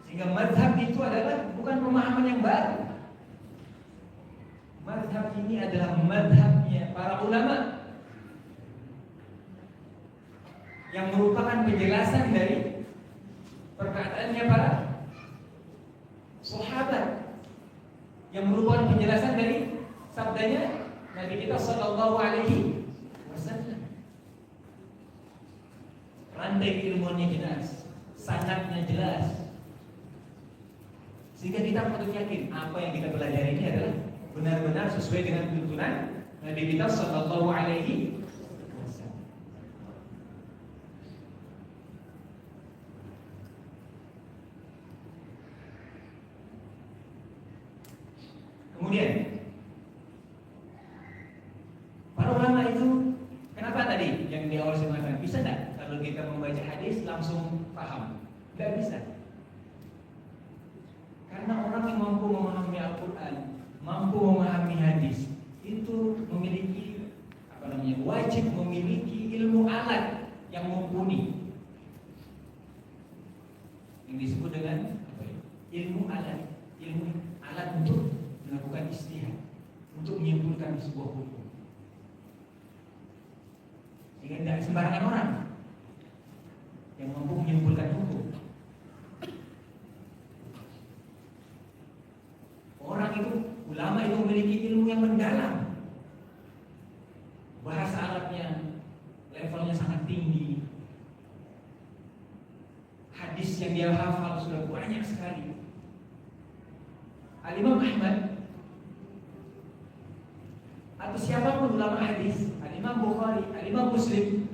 Sehingga madhab itu adalah bukan pemahaman yang baru. Madhab ini adalah madhabnya para ulama yang merupakan penjelasan dari perkataannya para sahabat, yang merupakan penjelasan dari sabdanya Nabi kita Sallallahu Alaihi Wasallam. Rantai ilmunya jelas, sanadnya jelas, sehingga kita patut yakin apa yang kita pelajari ini adalah benar-benar sesuai dengan tuntunan Nabi kita Sallallahu Alaihi Wasallam. Kemudian para ulama itu kenapa tadi yang di awal saya mengatakan bisa tidak kalau kita membaca hadis langsung paham? Tidak bisa. Karena orang yang mampu memahami Al-Quran, mampu memahami hadis, itu memiliki wajib memiliki ilmu alat yang mumpuni, yang disebut dengan apa ya? ilmu alat untuk melakukan ijtihad, untuk menyimpulkan sebuah hukum. Sehingga tidak sembarangan orang yang mampu menyimpulkan hukum. Orang itu, ulama itu memiliki ilmu yang mendalam, bahasa Arabnya levelnya sangat tinggi, hadis yang dia hafal sudah banyak sekali. Al-Imam Ahmad atau siapapun ulama hadis, Al-Imam Bukhari, Al-Imam Muslim,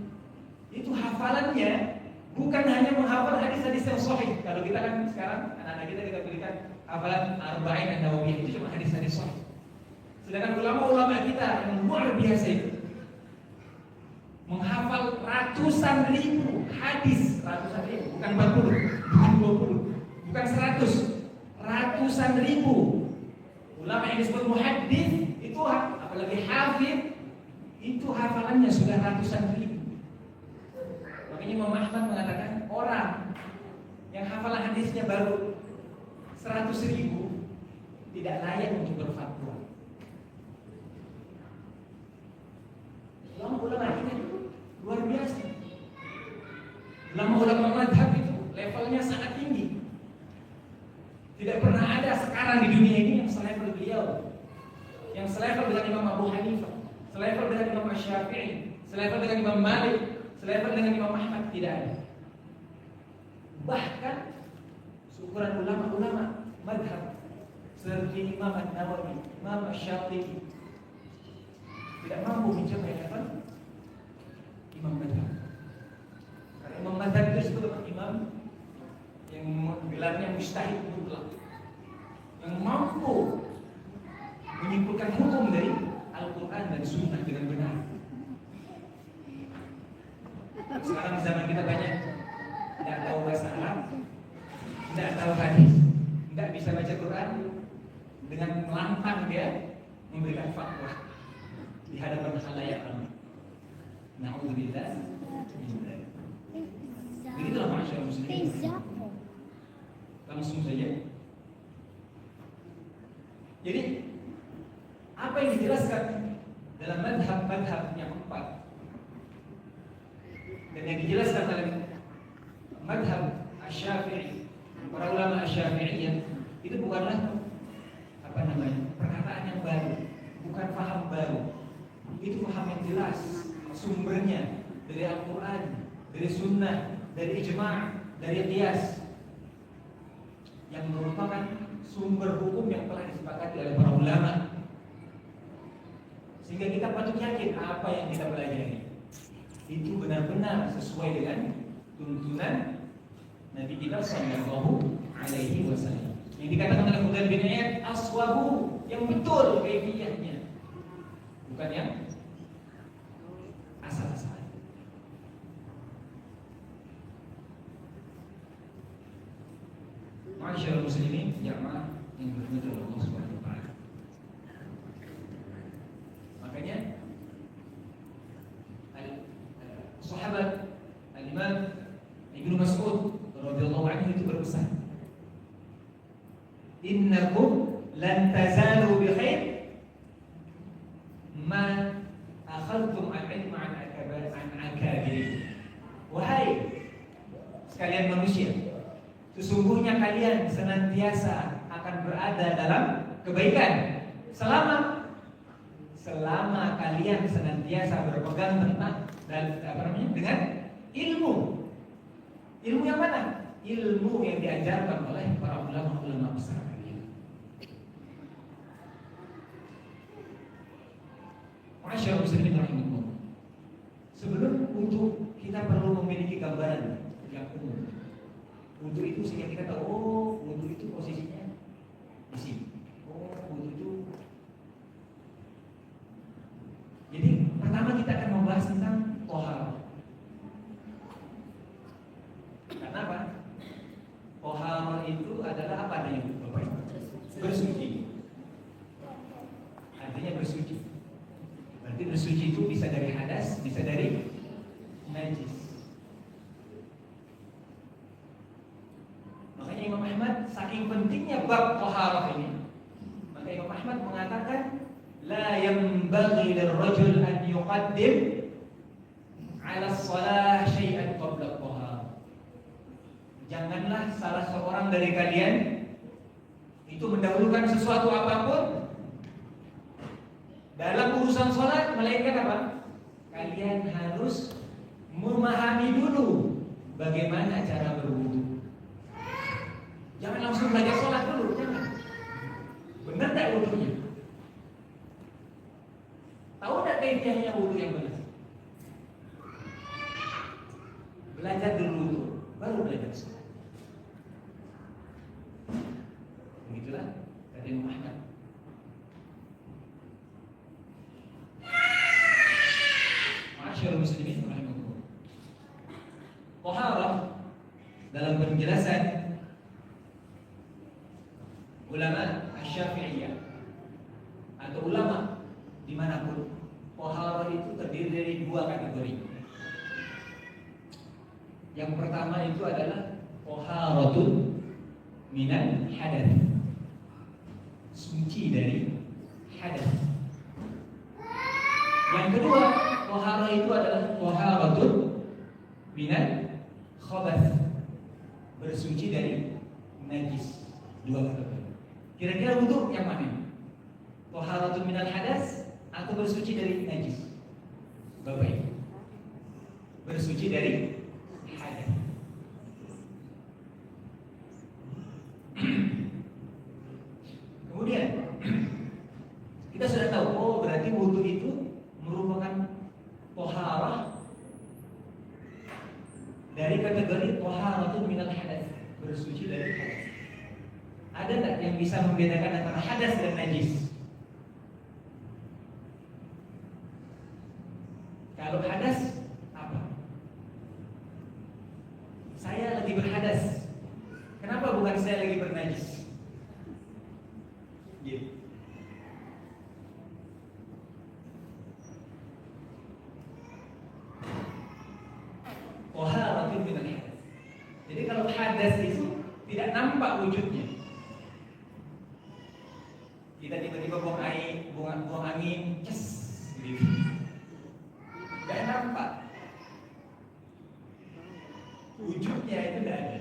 itu hafalannya bukan hanya menghafal hadis-hadis yang sahih. Kalau kita kan sekarang anak-anak kita berikan hafalan Arba'in An-Nawawiyah, itu cuma hadis-hadis sahih. Sedangkan ulama-ulama kita yang luar biasa itu menghafal ratusan ribu hadis, ratusan ribu, bukan 40, bukan 20, bukan 100, ratusan ribu. Ulama yang disebut muhaddits itu, apalagi hafidz, itu hafalannya sudah ratusan ribu. Makanya Imam Ahmad mengatakan orang yang hafalan hadisnya baru 100.000 tidak layak untuk berfatwa. Ulama-ulama kita itu luar biasa. Ulama-ulama madhab itu levelnya sangat tinggi. Tidak pernah ada sekarang di dunia ini yang selevel beliau, yang selevel dengan Imam Abu Hanifah, selevel dengan Imam Syafi'i, selevel dengan Imam Malik, selevel dengan Imam Ahmad. Tidak ada. Bahkan seukuran ulama-ulama madhab seperti Imam An-Nawawi, Imam Syafi'i tidak mampu mencapai level imam madhab. Karena imam madhab itu disebut imam yang gelarnya mujtahid mutlak, yang mampu menyimpulkan hukum dari Al-Quran dan Sunnah dengan benar. Sekarang zaman kita banyak tidak tahu bahasa Arab, tidak tahu hadis, tidak bisa baca Quran, dengan lantang dia memberikan fatwa di hadapan khalayak ramai. Na'udzubillah. Begitulah masyarakat muslimin. Langsung saja. Jadi apa yang dijelaskan dalam madhab-madhab yang empat dan yang dijelaskan dalam madhab Asy-Syafi'i, para ulama Asy-Syafi'iyah, itu bukanlah perkataan yang baru, bukan paham baru. Itu paham yang jelas, sumbernya dari Al-Quran, dari Sunnah, dari Ijma', dari Qiyas, yang merupakan sumber hukum yang telah disepakati oleh para ulama. Sehingga kita patut yakin apa yang kita pelajari itu benar-benar sesuai dengan tuntunan Nabi kita Sallallahu Alaihi Wasallam. Yang dikatakan oleh Fudail bin Iyad, aswabu, yang betul kaifiyahnya, bukan yang asal-asalan. Masyaallah muslimin jamaah yang berhormat Allah Subhanahu wa taala. Makanya sahabat Al-Imam Ibnu Mas'ud radhiyallahu anhu itu berpesan, innakum lan tazalu bi khair ma akhadtum al-ilma an akabir. Wahai sekalian manusia, sesungguhnya kalian senantiasa akan berada dalam kebaikan selama kalian senantiasa berpegang tentang dengan ilmu. Ilmu yang mana? Ilmu yang diajarkan oleh para ulama-ulama besar kalian. Masyaallah muslimin rahimakumullah. Sebelum untuk kita perlu memiliki gambaran yang umum. Untuk itu sehingga kita tahu, oh, wudhu itu posisinya di sini. Oh, wudhu itu. Jadi pertama kita akan membahas tentang tohar. Kenapa? Tohar itu adalah apa adanya, Bapak? Bersuci. Artinya bersuci. Berarti bersuci itu bisa dari hadas, bisa dari najis. pentingnya bab taharah ini, maka Imam Ahmad mengatakan la yanbaghi lirrajul an yuqaddim 'ala as-shalah syai'an qabla at-taharah. Janganlah salah seorang dari kalian itu mendahulukan sesuatu apapun dalam urusan sholat, melainkan apa? Kalian harus memahami dulu bagaimana cara berwudu. Jangan langsung belajar sholat dulu, jangan. Benar tak wudunya? Tahu tak kaifiahnya wudu yang benar? Belajar dulu wudu, baru belajar sholat. Begitulah kata Imam Ahmad. Ma'asyiral muslimin rahimakumullah. Taharah dalam penjelasan ulama Asy-Syafi'iyah atau ulama dimanapun, taharah itu terdiri dari dua kategori. Yang pertama itu adalah taharatun minal hadath, suci dari hadath. Yang kedua, taharah itu adalah taharatun minal khabath, bersuci dari najis. Dua kategori. Kira-kira wudu yang mana? Taharatun minal hadas atau bersuci dari najis? Bapak, bersuci dari hadas. Kemudian kita sudah tahu, oh berarti wudu itu merupakan taharah dari kategori taharatun minal hadas, bersuci dari hadas. Ada tak yang bisa membedakan antara hadas dan najis? Kalau hadas apa? Saya lagi berhadas. Kenapa bukan saya lagi bernajis? Gitu. Taharatun minal hadas. Jadi kalau hadas itu tidak nampak wujudnya. Kita tiba-tiba buang air, buang angin, ces, gitu. Gak nampak. Wujudnya itu tidak ada.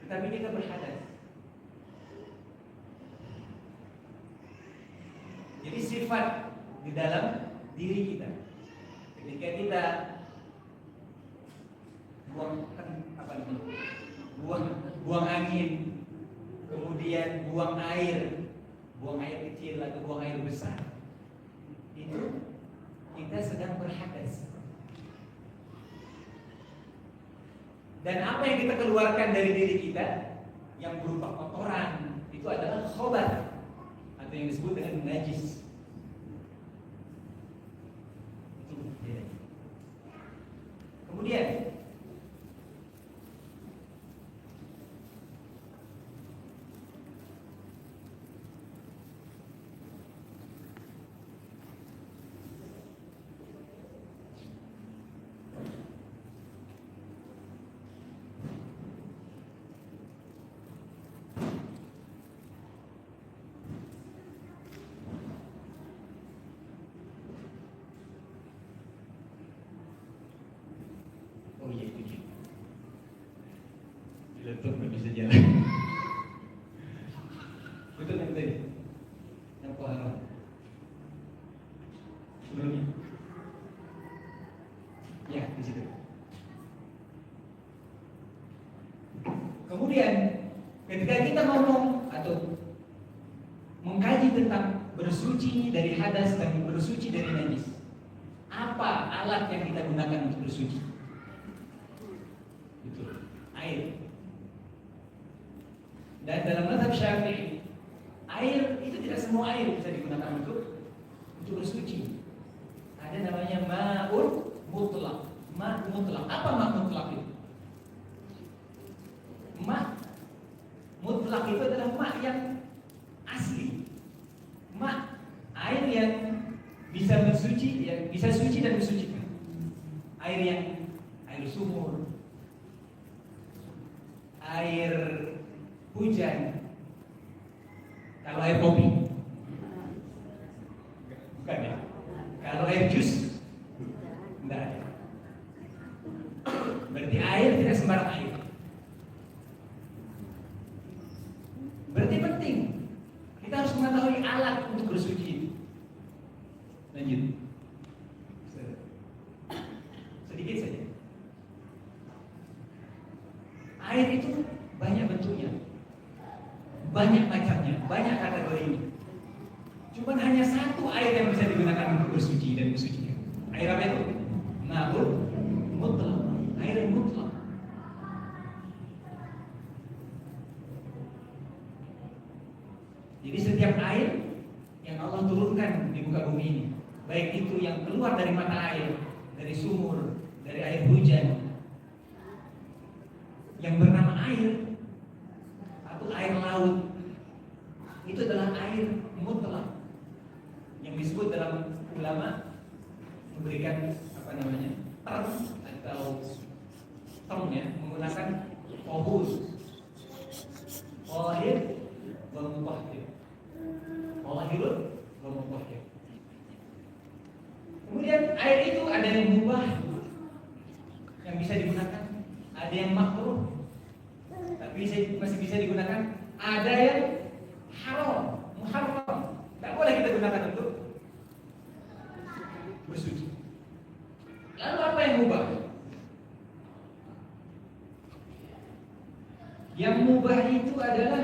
Tetapi kita berhadas. Jadi sifat di dalam diri kita. Ketika kita buang angin, kemudian buang air kecil atau buang air besar, itu kita sedang berhadas. Dan apa yang kita keluarkan dari diri kita yang berupa kotoran itu adalah khobath atau yang disebut dengan najis. Itu bedanya. Kemudian laptop nggak bisa jalan. Betul yang tadi, yang taharah sebelumnya, ya di situ. Kemudian ketika kita ngomong atau mengkaji tentang bersuci dari hadas dan bersuci dari najis, apa alat yang kita gunakan untuk bersuci? Itu air. Dan dalam mazhab Syafi'i, air itu tidak semua air bisa digunakan untuk bersuci. Ada namanya ma'un mutlaq. Ma' mutlaq. Apa ma' mutlaq itu? Ma' mutlaq itu adalah ma' yang asli. Ma' air yang bisa bersuci, yang bisa suci dan mensucikan. Air sumur, air hujan, Kalau air kopi? Bukan ya? Kalau air jus? Enggak ada. Berarti air tidak sembarang air. Berarti penting kita harus mengetahui alat untuk bersuci. Lanjut. Sedikit saja. Air itu banyak bentuknya, banyak macamnya, banyak kategorinya. Cuman hanya satu air yang bisa digunakan untuk bersuci dan mensucikan. Air apa itu? Ma'un mutlaq. Air yang mutlak. Jadi setiap air yang Allah turunkan di muka bumi ini, baik itu yang keluar dari mata air, dari sumur, dari air hujan, yang bernama air atau air laut, itu adalah air mutlak yang disebut dalam ulama memberikan term atau termnya menggunakan tahur, tahir wa mutahhir, tahirun wa mutahhir. Kemudian air itu ada yang mubah yang bisa digunakan, ada yang makruh tapi masih bisa digunakan, ada yang haram, muharram, tidak boleh kita gunakan untuk bersuci. Lalu apa yang mubah? Yang mubah itu adalah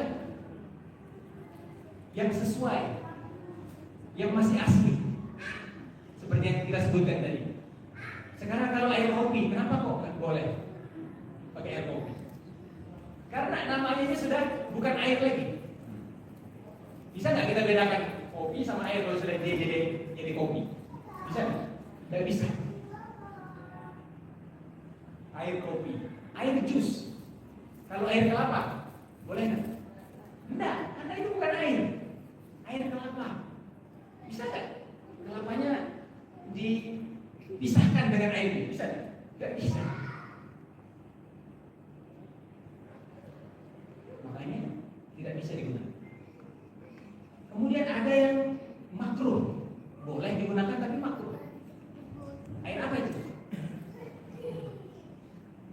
yang sesuai, yang masih asli, seperti yang kita sebutkan tadi. Sekarang kalau air kopi, kenapa kok nggak boleh pakai air kopi? Karena namanya ini sudah bukan air lagi. Bisa nggak kita bedakan kopi sama air kalau sudah jadi kopi? Bisa nggak? Nggak bisa. Air kopi, air jus. Kalau air kelapa, boleh nggak? Enggak, karena itu bukan air. Air kelapa. Bisa nggak? Kelapanya dipisahkan dengan airnya, bisa nggak? Nggak bisa. Makanya tidak bisa digunakan. Kemudian ada yang makruh, boleh digunakan tapi makruh. Air apa itu?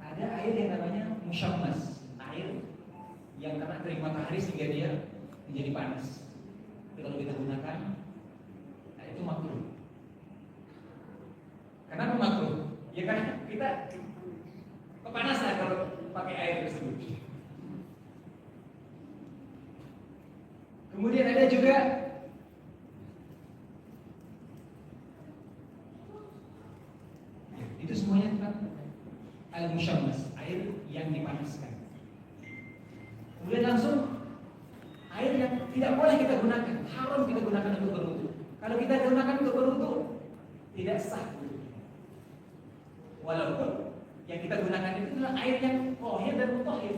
Ada air yang namanya musyammas, air yang kena terik matahari sehingga dia menjadi panas. Tapi kalau kita gunakan, nah itu makruh. Kenapa makruh? Ya karena kita kepanasan kalau pakai air tersebut. Kemudian ada juga itu semuanya tentang al-musyammas, air yang dipanaskan. Kemudian langsung air yang tidak boleh kita gunakan, haram kita gunakan untuk berwudu. Kalau kita gunakan untuk berwudu, tidak sah. Walaupun yang kita gunakan itu adalah air yang tahir dan mutahhir.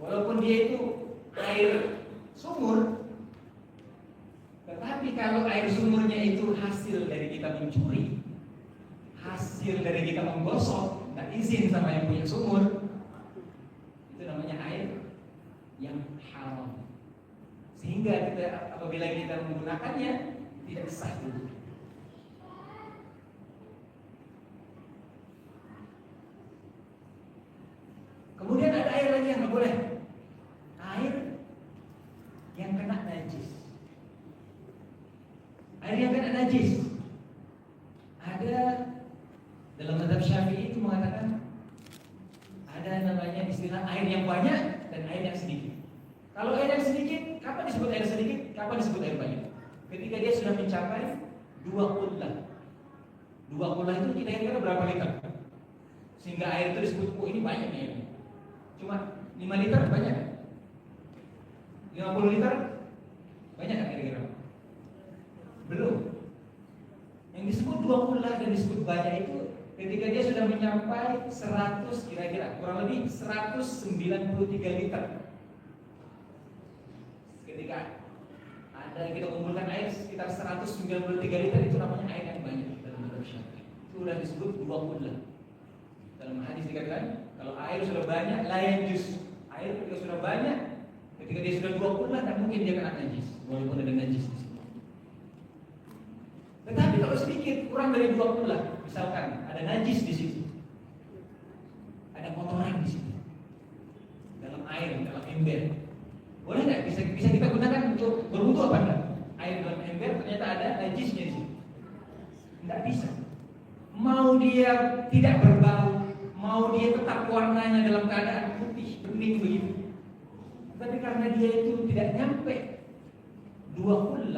Walaupun dia itu air sumur, tetapi kalau air sumurnya itu hasil dari kita mencuri, hasil dari kita menggosok, nggak izin sama yang punya sumur, itu namanya air yang haram. Sehingga kita apabila kita menggunakannya tidak sah dulu. Kemudian ada air lagi yang nggak boleh, air yang kena najis. Air yang kena najis ada dalam mazhab Syafi'i itu mengatakan ada namanya istilah air yang banyak dan air yang sedikit. Kalau air yang sedikit, kapan disebut air sedikit? Kapan disebut air banyak? Ketika dia sudah mencapai 2 qullah. 2 qullah itu kita kira berapa liter? Sehingga air itu disebut, oh ini banyak nih. Cuma 5 liter banyak. 50 liter banyak kan kira-kira? Belum. Yang disebut 2 qullah dan disebut banyak itu ketika dia sudah mencapai 100 kira-kira kurang lebih 193 liter. Ketika ada kita kumpulkan air sekitar 193 liter, itu namanya air yang banyak dalam mazhab Syafi'i. Itu sudah disebut 2 qullah. Dalam hadis dikatakan kalau air sudah banyak, la yanjus. Air ketika sudah banyak Ketika dia sudah 20 tidak mungkin dia kena najis, walaupun ada najis di situ. Tetapi kalau sedikit kurang dari 20, misalkan ada najis di situ, ada kotoran di situ, dalam air, dalam ember, boleh nggak? Bisa kita gunakan untuk berwudu apa enggak? Air dalam ember ternyata ada najisnya di situ, nggak bisa. Mau dia tidak berbau, mau dia tetap warnanya dalam keadaan putih, bening begitu. Tapi karena dia itu tidak nyampe 20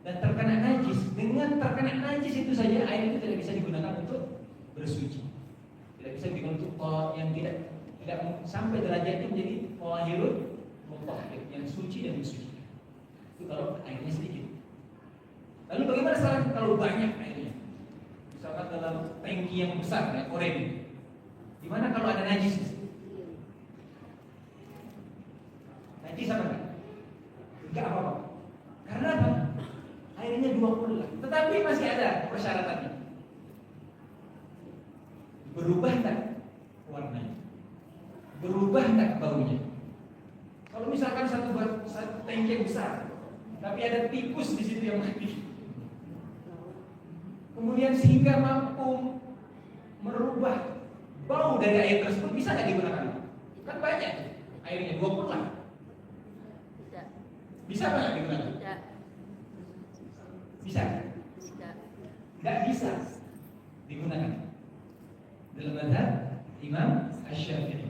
dan terkena najis, dengan terkena najis itu saja air itu tidak bisa digunakan untuk bersuci. Tidak bisa digunakan untuk yang tidak sampai derajatnya menjadi tahirun mutahhir, yang suci dan bersuci. Itu kalau airnya sedikit. Lalu bagaimana sekarang kalau banyak airnya? Misalkan dalam tangki yang besar, ya, oren. Gimana kalau ada najis? Najis apa enggak? Enggak apa-apa. Karena apa? Airnya 20, tetapi masih ada persyaratannya. Berubah enggak warnanya? Berubah enggak baunya? Kalau misalkan satu tangki yang besar, tapi ada tikus di situ yang mati, kemudian sehingga mampu merubah bau dari air tersebut, bisa nggak digunakan? Kan banyak airnya 20. Bisa nggak digunakan? Tidak. Bisa? Tidak. Nggak bisa digunakan. Dalam mazhab Imam Asy-Syafi'i.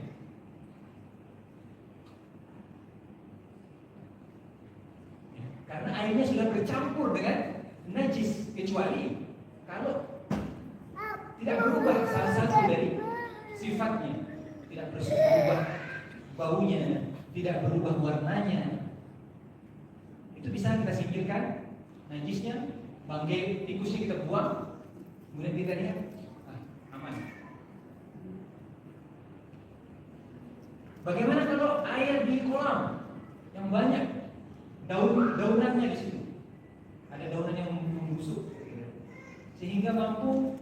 Karena airnya sudah bercampur dengan najis, kecuali kalau tidak berubah salah satu dari sifatnya, tidak berubah baunya, tidak berubah warnanya, itu bisa kita singkirkan najisnya, bangkai tikusnya kita buang, kemudian kita lihat aman. Bagaimana kalau air di kolam yang banyak daunannya di situ, ada daunan yang membusuk, sehingga mampu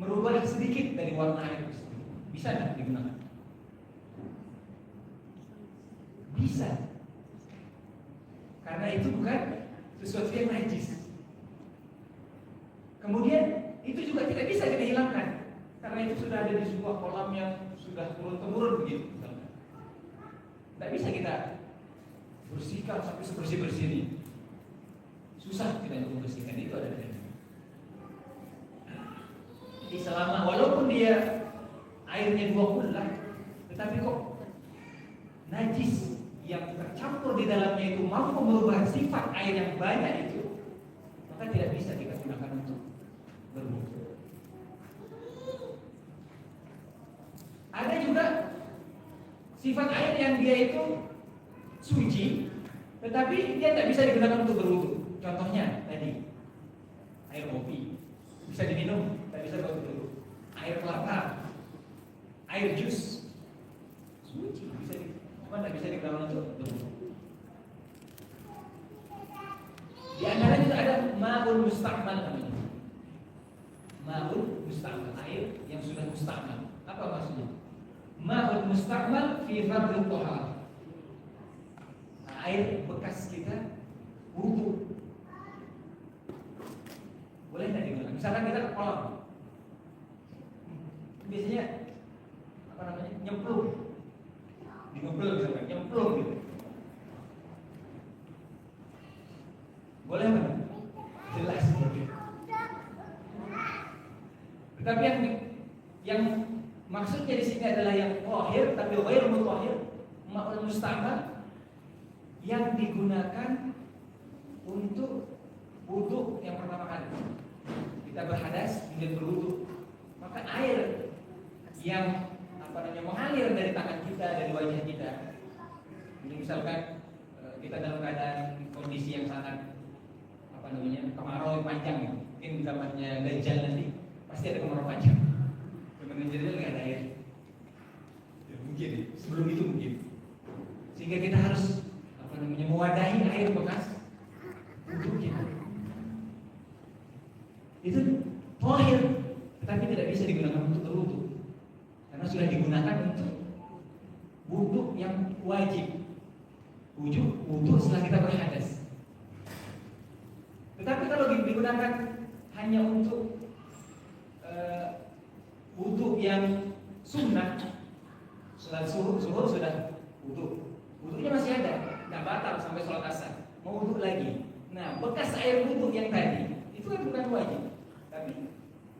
merubah sedikit dari warna air tersebut, bisa nggak digunakan? Bisa, karena itu bukan sesuatu yang najis. Kemudian itu juga tidak bisa kita hilangkan, karena itu sudah ada di sebuah kolam yang sudah turun-temurun begitu. Tidak bisa kita bersihkan sampai sebersih-bersih ini. Susah kita untuk membersihkan, itu ada dari. Jadi selama walaupun dia airnya 20, tetapi kok najis yang tercampur di dalamnya itu mampu merubah sifat air yang banyak itu, maka tidak bisa kita gunakan untuk berwudu. Ada juga sifat air yang dia itu suci, tetapi dia tidak bisa digunakan untuk berwudu. Contohnya tadi air kopi bisa diminum, tidak bisa untuk berwudu. Air kelapa, air jus suci, bisa cuma tidak bisa digunakan untuk berwudu. Di antara itu ada ma'ul musta'mal namanya. Ma'ul musta'mal, air yang sudah musta'mal. Apa maksudnya? Ma'ul musta'mal fi fardhu thahar. Air bekas kita wudu. Boleh tidak digunakan? Misalkan kita ke kolam, biasanya apa namanya, nyemplung, digembleng misalkan, nyemplung gitu. Boleh nggak? Jelas boleh. Tetapi yang maksudnya di sini adalah yang thahir, tapi ghairu mutahhir, ma'ul musta'mal, yang digunakan untuk wudu yang pertama kali. Kita berhadas kemudian berwudu, maka air yang mengalir dari tangan kita, dari wajah kita. Jadi misalkan kita dalam keadaan kondisi yang sangat kemarau panjang, mungkin zamannya Dajjal nanti pasti ada kemarau panjang. Zaman Dajjal nggak ada air. Ya, mungkin sebelum itu mungkin. Sehingga kita harus mewadahi air bekas wudu kita. Itu thahir, tetapi tidak bisa digunakan untuk berwudu karena sudah digunakan untuk wudu yang wajib. Wudu setelah kita berhadas. Tetapi kalau digunakan hanya untuk wudu yang sunnah, sholat zuhur sudah wudu, wudunya masih ada, nggak batal sampai sholat asar, mau wudu lagi. Nah, bekas air wudu yang tadi itu kan bukan wajib, tapi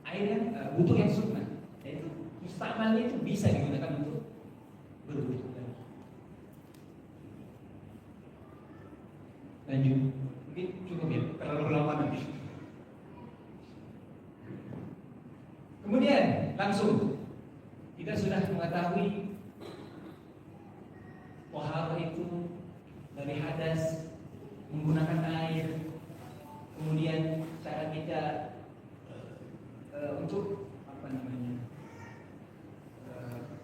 air yang wudu yang sunnah, yaitu mustamalnya itu bisa digunakan untuk berwudu. Lanjut, mungkin cukup ya, terlalu lama nanti. Kemudian langsung kita sudah mengetahui tohara itu dari hadas menggunakan air, kemudian cara kita untuk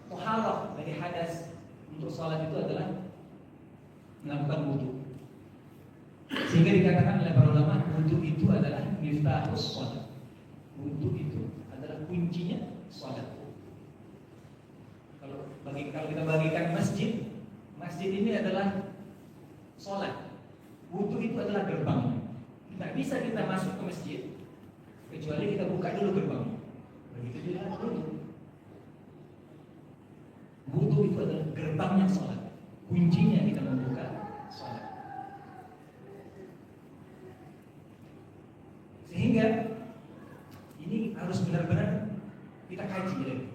tohara dari hadas untuk sholat itu adalah melakukan wudu. Sehingga dikatakan oleh para ulama wudu itu adalah miftahus sholat. Wudu itu adalah kuncinya sholat. Kalau kita bagikan masjid ini adalah sholat. Wudu itu adalah gerbangnya. Tidak bisa kita masuk ke masjid kecuali kita buka dulu gerbangnya. Begitu juga wudu. Wudu itu adalah gerbangnya sholat. Kuncinya kita membuka sholat. Sehingga ini harus benar-benar kita kaji lagi,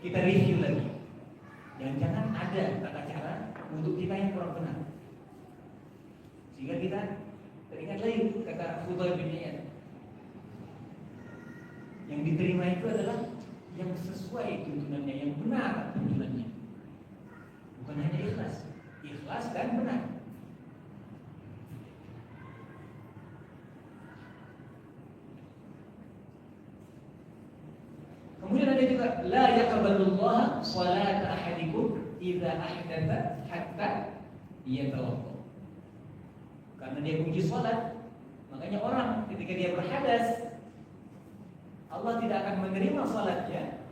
kita review lagi. Jangan ada tata cara untuk kita yang kurang benar, sehingga kita teringat lagi kata Fudail bin Iyad, yang diterima itu adalah yang sesuai tuntunannya, yang benar tuntunannya, bukan hanya ikhlas dan benar. Kemudian ada juga la yaqbalullah salata ahadikum idza ahdatha hatta yatawadda. Karena dia kunci salat, makanya orang ketika dia berhadas Allah tidak akan menerima salatnya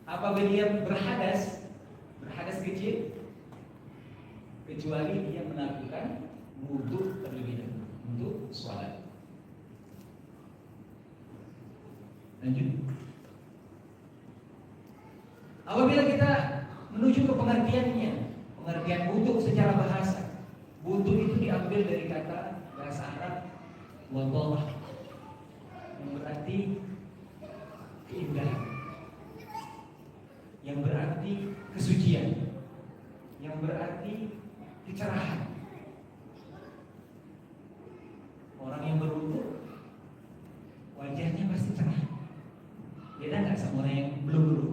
apabila dia berhadas kecil kecuali dia melakukan wudu terlebih dahulu untuk salat. Lanjut. Apabila kita menuju ke pengertian wudu secara bahasa, wudu itu diambil dari kata bahasa Arab wadah, yang berarti keindahan, yang berarti kesucian, yang berarti kecerahan. Orang yang berwudu wajahnya pasti cerah. Beda nggak sama orang yang belum berwudu?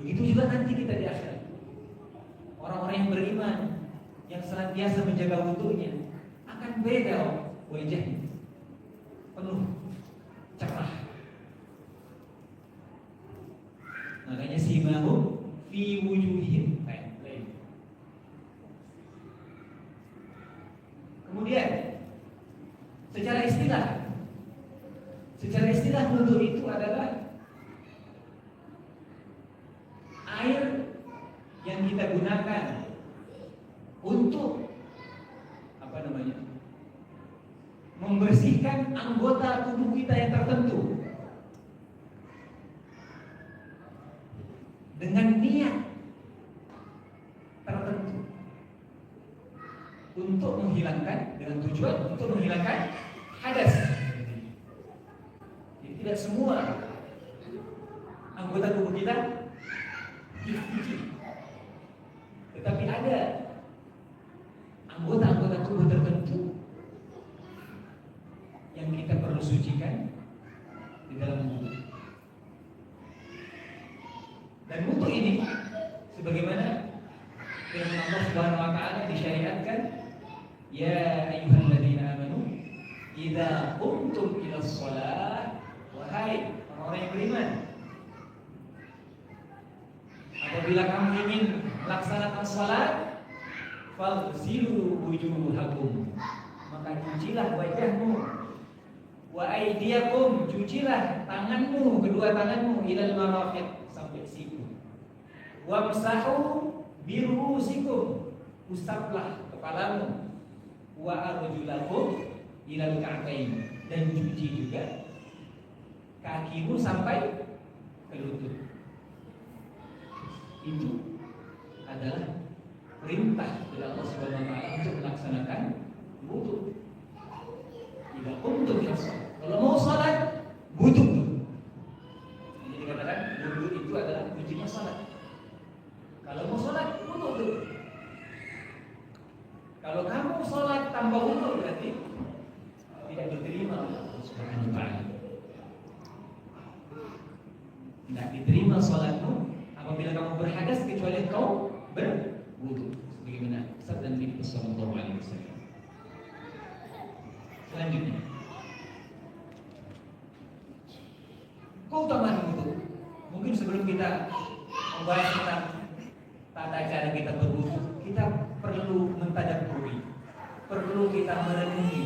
Begitu juga nanti kita di akhirat. Orang-orang yang beriman, yang senantiasa menjaga wudunya, akan beda wajahnya, penuh cerah. Makanya simahum fi wujuhihim. Kemudian secara istilah wudu itu adalah air yang kita gunakan untuk membersihkan anggota tubuh kita yang tertentu dengan niat tertentu untuk menghilangkan, dengan tujuan untuk menghilangkan hadas. Jadi tidak semua anggota tubuh kita dicuci, tetapi ada anggota-anggota tubuh tertentu yang kita perlu sucikan di dalam wudu. Dan wudu ini sebagaimana firman Allah Subhanahu wa taala disyariatkan, ya ayyuhalladzina amanu idza qumtum ila shalah, wahai orang-orang yang beriman, apabila kamu ingin melaksanakan salat, faghsilu wujuhakum, maka cucilah wajahmu, wa aydiyakum, cucilah tanganmu, kedua tanganmu, ilal marafiq, sampai siku. Wamsahu biruusikum, usaplah kepalamu, wa arjulakum ilal ka'bain, dan cuci juga kakimu sampai ke lutut. Itu adalah perintah dari Allah Subhanahu wa taala untuk melaksanakan wudu. Tidak untuk sholat. Kalau mau sholat, wudu. Jadi dikatakan wudu itu adalah kuncinya sholat. Kalau mau sholat, wudu dulu. Kalau kamu sholat tanpa wudu berarti tidak diterima oleh Allah Subhanahu wa taala. Tidak diterima sholatmu apabila kamu berhadas kecuali kau berwudu, sebagaimana sabda Nabi sallallahu alaihi wasallam. Selanjutnya, keutamaan wudu. Mungkin sebelum kita membahas tentang tata cara kita berwudu, kita perlu mentadabburi, perlu kita merenungi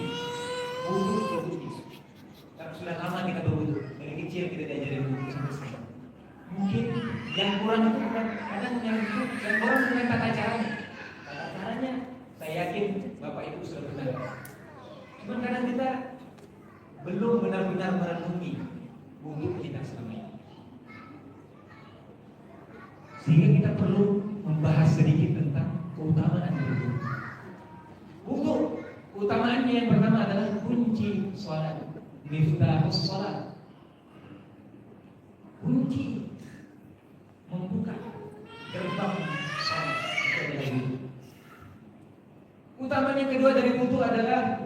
wudu itu. Karena sudah lama kita berwudu, dari kecil kita diajarin wudu sampai sekarang. Mungkin yang kurang itu bukan kadang yang kurang bukan tata caranya. Tata caranya saya yakin Bapak Ibu sudah benar. Cuma kadang kita belum benar-benar merenungi wudu kita selama ini. Sehingga kita perlu membahas sedikit tentang keutamaan wudu. Wudu, keutamaannya yang pertama adalah kunci sholat, miftahus sholat. Kunci membuka gerbang sholat itu adalah wudu. Utamanya kedua dari wudu adalah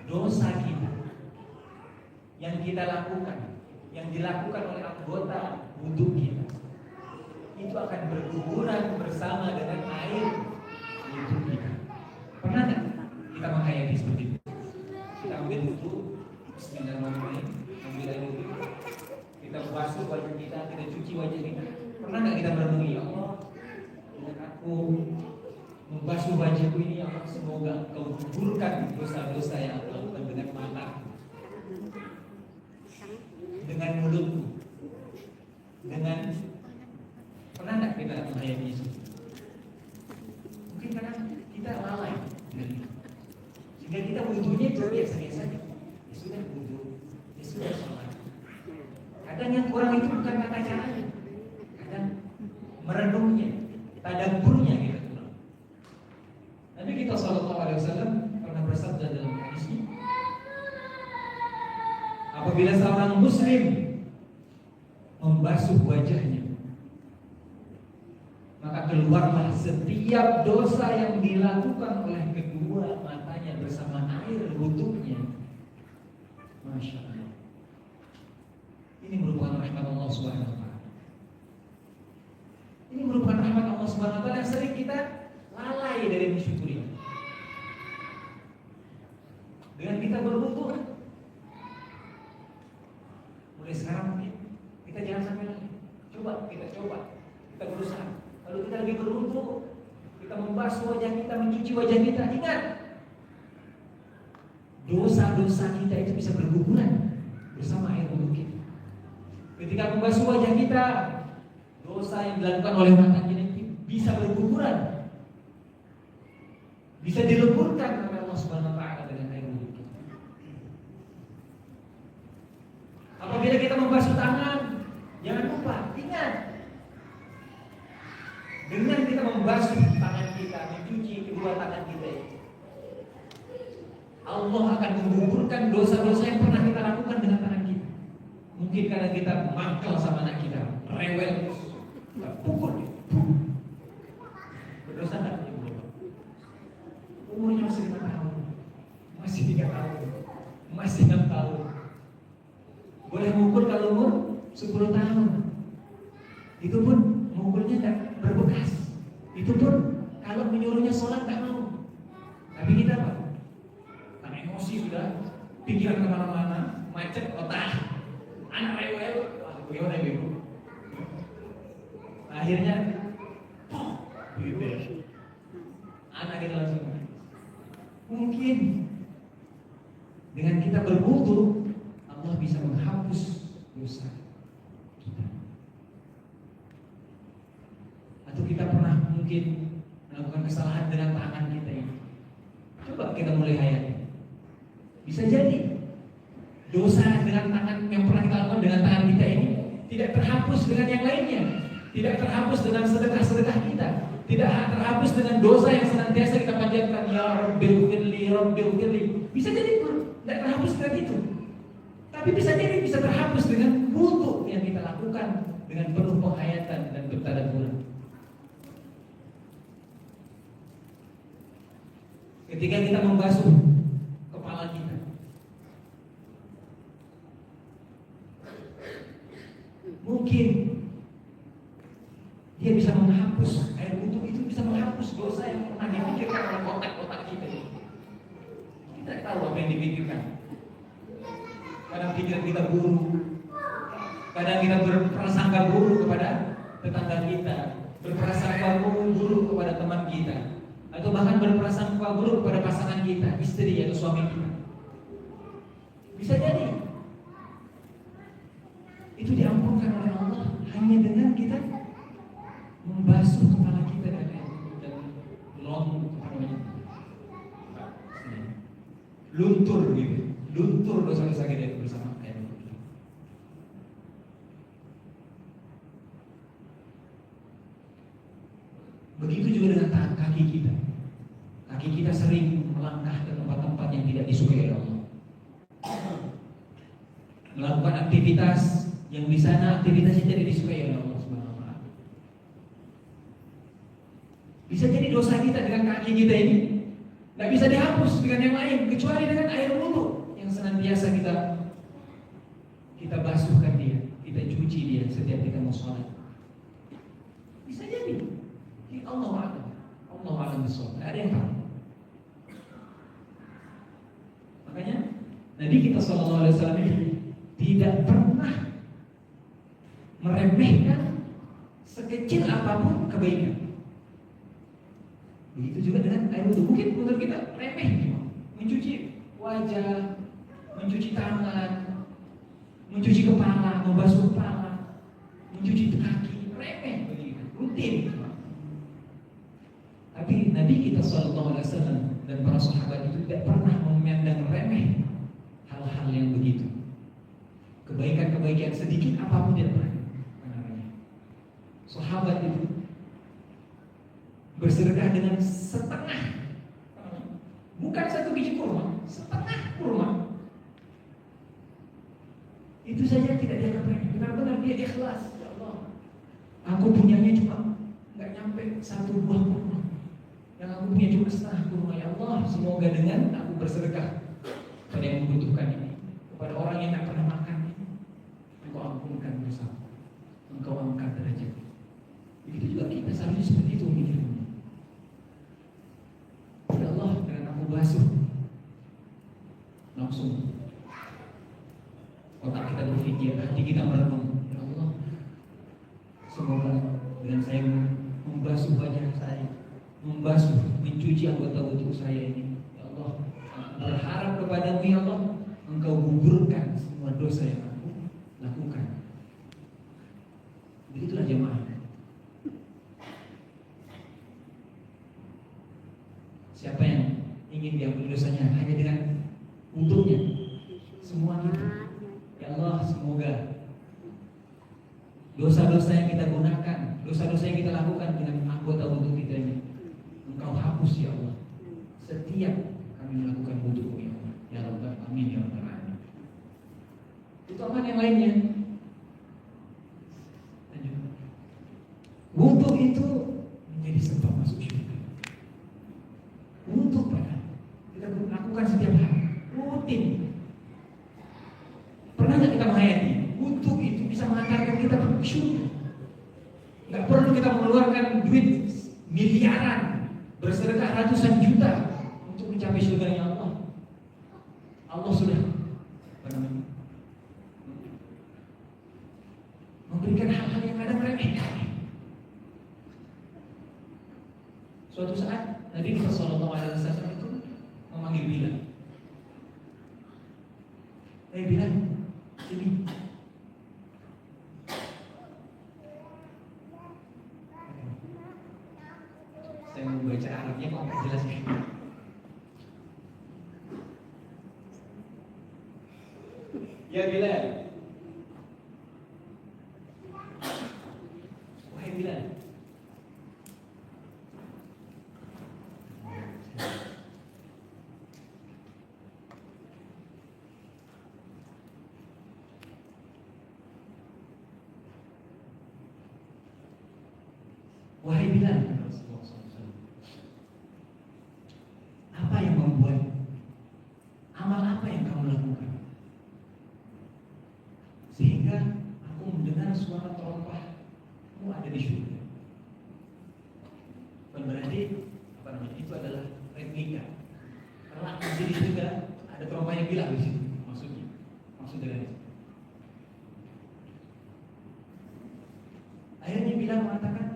dosa kita yang kita lakukan, yang dilakukan oleh anggota wudu kita, itu akan berguguran bersama dengan air wudu kita. Pernah nggak kita menghayati seperti itu? Kita ambil wudu, bismillahirrahmanirrahim, ambil air wudu, kita basuh wajah kita, kita cuci wajah kita. Pernah nggak kita merenungi, ya Allah, dengan aku membasuh wajahku ini, ya Allah, semoga Engkau gugurkan dosa-dosa yang aku lakukan dengan mata, dengan mulutku, dengan pernah nggak kita menghayati itu? Mungkin karena kita lalai dengan itu, sehingga kita wudunya itu biasa-biasa saja. Ya sudah wudu, ya sudah sholat. Kadang yang kurang itu bukan tata caranya, kadang merenungnya, tadabburnya kita kurang. Nabi kita sallallahu alaihi wasallam pernah bersabda dalam hadisnya, apabila seorang muslim membasuh wajahnya, maka keluarlah setiap dosa yang dilakukan oleh kedua matanya bersama air wudunya. Masya Allah. Ini merupakan rahmat Allah Subhanahu wa taala. Ini merupakan rahmat Allah Subhanahu wa taala yang sering kita lalai dari mensyukuri. Dengan kita berwudu, mulai sekarang mungkin kita jangan sampai lagi. Kita berusaha. Kalau kita lagi berwudu, kita membasuh wajah kita, mencuci wajah kita, ingat, dosa-dosa kita itu bisa berguguran bersama air wudu kita. Ketika membasuh wajah kita, dosa yang dilakukan oleh mata kita bisa berguguran, bisa dileburkan oleh Allah Subhanahu wa taala dengan air wudu kita. Apabila kita membasuh tangan, jangan lupa, ingat, dengan kita membasuh tangan kita, mencuci kedua tangan kita, Allah akan menggugurkan dosa-dosa yang pernah kita lakukan dengan tangan kita. Mungkin karena kita mangkal sama anak kita, rewel, kita pukul, berdosa tak? Umurnya masih 5 tahun, masih 3 tahun, masih 6 tahun. Boleh mukul kalau umur 10 tahun. Itu pun mukulnya tak berbekas. Itu pun kalau menyuruhnya sholat tak mau. Tapi kita apa? Karena emosi sudah, pikiran kemana-mana, macet otak, anak rewel, bagaimana ibu? Akhirnya, anak kita langsung. Mungkin dengan kita berwudu, Allah bisa menghapus dosa. mungkin melakukan kesalahan dengan tangan kita ini. Coba kita mulai hayati. Bisa jadi dosa dengan tangan yang pernah kita lakukan dengan tangan kita ini tidak terhapus dengan yang lainnya, tidak terhapus dengan sedekah-sedekah kita, tidak terhapus dengan dosa yang senantiasa kita panjatkan, ya Rabbil firli, Rabbil firli. Bisa jadi tidak terhapus dengan itu, tapi bisa jadi bisa terhapus dengan wudu yang kita lakukan dengan penuh penghayatan dan bertadabbur. Ketika kita membasuh kepala kita, mungkin dia bisa menghapus, air wudu itu bisa menghapus dosa yang pernah dipikirkan oleh otak-otak kita. Kita tahu apa yang dipikirkan. Kadang pikiran kita buruk, kadang kita berprasangka buruk kepada tetangga kita, berprasangka buruk kepada teman kita, atau bahkan berprasangka buruk kepada pasangan kita, istri atau suami kita. Bisa jadi itu diampunkan oleh Allah hanya dengan kita membasuh kepala kita dan luntur gitu, luntur dosa-dosa kita itu bersama air. Begitu juga dengan kaki kita. Kaki kita sering melangkah ke tempat-tempat yang tidak disukai oleh Allah, melakukan aktivitas yang di sana aktivitasnya tidak disukai oleh Allah Subhanahu wa taala. Bisa jadi dosa kita dengan kaki kita ini tidak bisa dihapus dengan yang lain kecuali dengan air wudu yang senantiasa kita basuhkan dia, kita cuci dia setiap kita mau sholat. Bisa jadi. Allah a'lam bishawab. Tidak ada yang tahu. Makanya Nabi kita sallallahu alaihi wasallam ini tidak pernah meremehkan sekecil apapun kebaikan. Begitu juga dengan air wudu. Mungkin menurut kita remeh, mencuci wajah, mencuci tangan, mencuci kepala, membasuh kepala, mencuci kaki, remeh begitu, rutin. Tapi Nabi kita sallallahu alaihi wasallam dan para sahabat itu tidak pernah memandang remeh hal-hal yang begitu. Kebaikan-kebaikan sedikit apapun tidak pernah. Sahabat itu bersedekah dengan setengah, bukan satu biji kurma, setengah kurma. Itu saja tidak dianggap remeh. Benar-benar dia ikhlas. Ya Allah, aku punyanya cuma nggak nyampe satu buah kurma, yang aku punya cuma setengah kurma. Ya Allah, semoga dengan aku bersedekah pada yang membutuhkan ini, kepada orang yang tak pernah makan ini, Engkau ampunkan dosa, Engkau angkat derajat. Begitu juga kita seharusnya seperti itu mikirnya. Ya Allah, dengan aku basuh, langsung otak kita berpikir, hati kita merenung. Ya Allah, semoga dengan saya membasuh wajah saya, membasuh, mencuci anggota tubuh saya ini, ya Allah, berharap kepadamu ya Allah, Engkau gugurkan semua dosa yang aku lakukan. Begitulah jemaah. Siapa yang ingin diampuni dosanya hanya dengan wudhunya, semua kita. Ya Allah, semoga dosa-dosa yang kita gunakan, dosa-dosa yang kita lakukan dengan anggota wudhu kita ini, Engkau hapus ya Allah setiap kami melakukan wudhu ya Allah. Ya Rabbal Amin ya Rabbal Alamin. Itu aman yang lainnya. Wudhu itu menjadi sebab masuk syurga. Wudhu pada kita lakukan setiap hari, rutin. Pernah nggak kita menghayati wudhu itu bisa mengantarkan kita ke syurga? Nggak perlu kita mengeluarkan duit miliaran, bersedekah ratusan juta untuk mencapai surganya Allah. Allah sudah memberikan hal-hal yang kadang remeh. Suatu saat Nabi kita sallallahu alaihi wasallam itu memanggil Bilal. Bilal, sini. Arabnya kok nggak jelas ya. Ya Bilal. Wahai Bilal. Wahai Bilal, Rasulullah SAW. Apa yang membuat amal apa yang kamu lakukan sehingga aku mendengar suara terompahmu ada di surga? Berarti apa namanya? Itu adalah replika. Karena di surga ada terompahnya Bilal di situ. Maksudnya itu. Akhirnya Bilal mengatakan,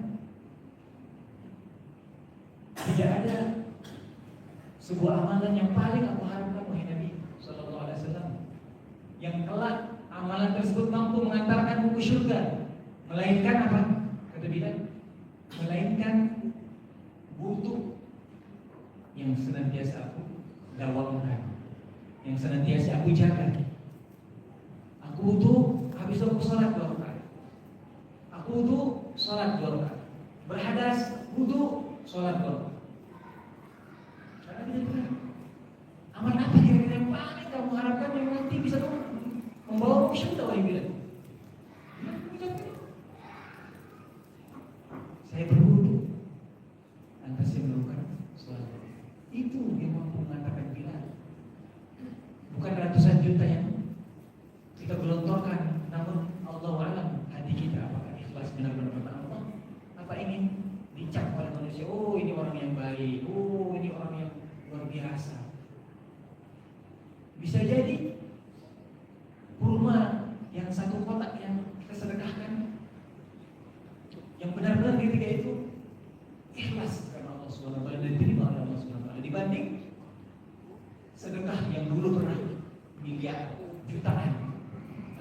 tidak ada sebuah amalan yang paling aku harapkan wahai Nabi Sallallahu Alaihi Wasallam yang kelak amalan tersebut mampu mengantarkanmu ke surga, melainkan apa? Kata Bilal, melainkan wudu yang senantiasa aku dawamkan, yang senantiasa aku jaga. Aku wudu habis aku sholat 2 rakaat. Aku wudu sholat 2 rakaat. Berhadas wudu sholat 2 rakaat. Amal apa kira-kira yang paling kamu harapkan yang nanti bisa membawa ke surga wahai Bilal? Saya berwudu, lantas saya melakukan sholat. Itu yang mampu mengatakan Bilal. Bukan ratusan juta yang kita gelontorkan, namun Allah alam hati kita apakah ikhlas benar-benar kepada Allah, apa ingin dicap oleh manusia, oh ini orang yang baik, oh ini orang yang luar biasa. Bisa jadi kurma yang 1 kotak yang kita sedekahkan, yang benar-benar ketika itu ikhlas karena Allah SWT dan diterima oleh Allah SWT, dibanding sedekah yang dulu pernah miliar, jutaan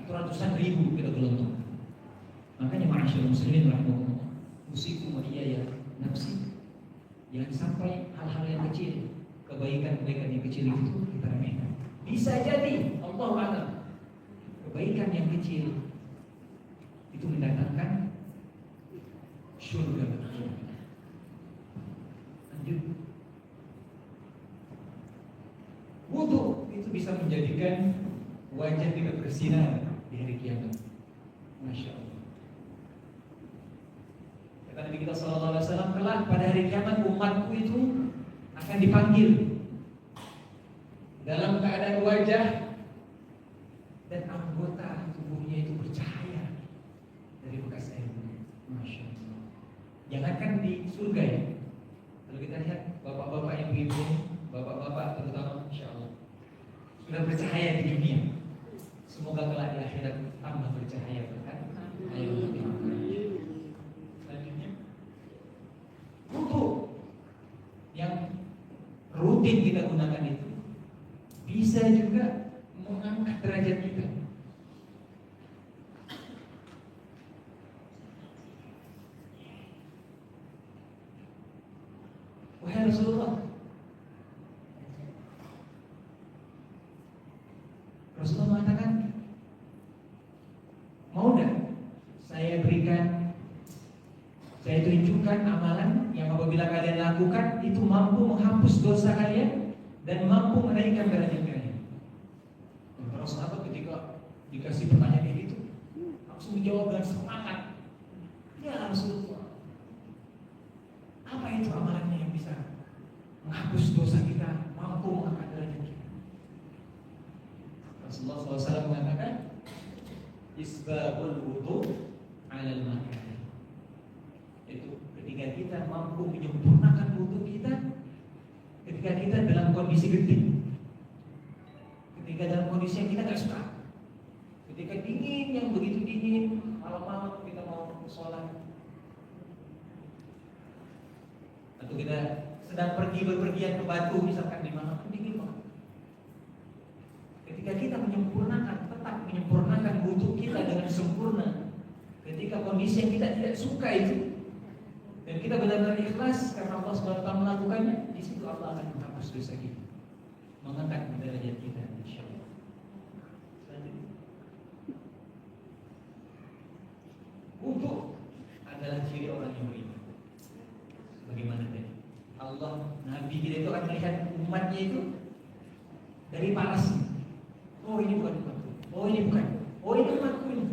atau ratusan ribu kita gelontorkan. Makanya ma'asyiral muslimin rahimahullah, usikum wa iyaya nafsi, jangan sampai hal-hal yang kecil, kebaikan-kebaikan yang kecil itu kita remehkan. Bisa jadi Allah alam kebaikan yang kecil itu mendatangkan surga. Lanjut. Wudu itu bisa menjadikan wajah kita bersinar di hari kiamat. Masya Allah. Kata Nabi kita Sallallahu Alaihi Wasallam, kelak pada hari kiamat umatku itu akan dipanggil dalam keadaan wajah dan anggota tubuhnya itu bercahaya dari bekas air wudhu. Masya Allah. Jangankan di surga ya. Kalau kita lihat bapak-bapak yang begitu, bapak-bapak terutama, Masya Allah, sudah bercahaya di dunia. Semoga kelak di akhirat tambah bercahaya berkat air wudhu. Selanjutnya, wudhu yang rutin kita gunakan itu bisa juga mengangkat derajat kita. Wahai Rasulullah, mengatakan, mau enggak saya berikan, saya tunjukkan amalan yang apabila kalian lakukan itu mampu menghapus dosa kalian dan mampu menaikkan derajat kalian. Para sahabat ketika dikasih pertanyaan kayak gitu langsung dijawab dengan semangat. Ya Rasulullah, apa itu amalannya yang bisa menghapus dosa kita, mampu mengangkat derajat kita? Rasulullah SAW mengatakan, isbabul wudu alal makan. Itu ketika kita mampu menyempurnakan wudu kita, ketika kita dalam kondisi genting, ketika dalam kondisi yang kita nggak suka, ketika dingin, yang begitu dingin, malam-malam kita mau sholat, atau kita sedang pergi berpergian ke Batu misalkan di mana dingin banget. Ketika kita menyempurnakan, tetap menyempurnakan wudu kita dengan sempurna, ketika kondisi yang kita tidak suka itu, dan kita benar-benar ikhlas karena Allah SWT melakukannya, di situ Allah akan menghapus dosa kita, mengangkat derajat kita, insyaallah. Selanjutnya, wudu adalah ciri orang yang beriman. Bagaimana tadi? Allah, Nabi kita itu akan melihat umatnya itu dari parasnya. Oh ini bukan umatku. Oh ini bukan. Oh ini umatku ini.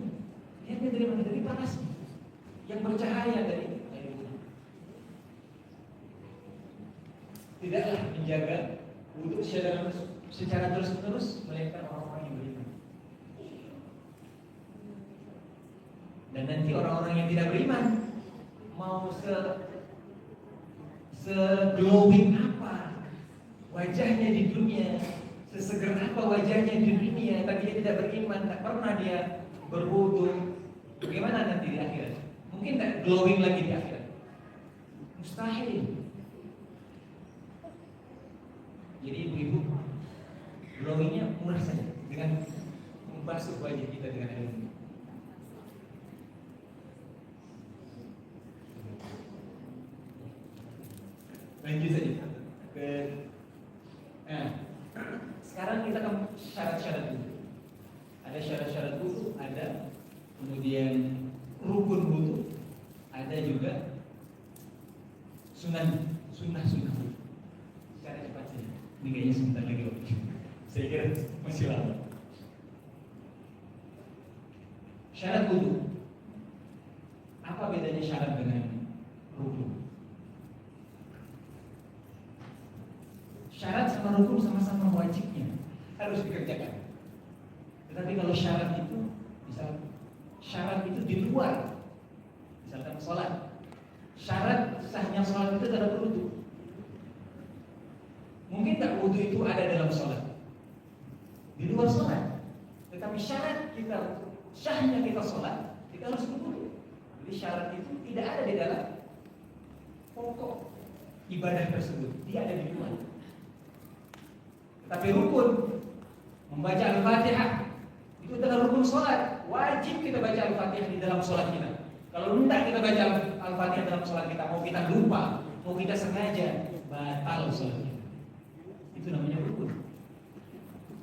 Lihatnya dari mana? Dari parasnya. Yang bercahaya dari wudu. Tidaklah menjaga wudu secara terus-menerus melainkan orang-orang yang beriman. Dan nanti orang-orang yang tidak beriman mau se-glowing apa wajahnya di dunia, seseger apa wajahnya di dunia, tapi dia tidak beriman, tak pernah dia berwudu, bagaimana nanti di akhirat? Mungkin tak glowing lagi di akhirat? Mustahil. Jadi ibu-ibu, glowingnya murah saja dengan membasuh wajah kita dengan air wudu. Lanjut saja. Sekarang kita ke syarat-syarat wudu. Ada syarat-syarat wudu, ada kemudian rukun wudu, ada juga sunnah wudu. Secara cepat saja. Ini kayaknya sebentar lagi waktu. Saya kira masih lama. Syarat wudu. Apa bedanya syarat dengan rukun? Syarat sama rukun sama-sama wajibnya harus dikerjakan. Tetapi kalau syarat itu, misal syarat itu di luar, misalkan sholat, syarat sahnya sholat itu adalah wudu. Mungkin tak wudu itu ada dalam sholat, di luar sholat. Tetapi syarat kita, sahnya kita sholat, kita harus berwudu. Jadi syarat itu tidak ada di dalam pokok ibadah tersebut, dia ada di luar. Tapi rukun membaca Al-Fatihah itu adalah rukun sholat. Wajib kita baca Al-Fatihah di dalam sholat kita. Kalau tidak kita baca Al-Fatihah dalam sholat kita, mau kita lupa, mau kita sengaja, batal sholat kita. Itu namanya rukun.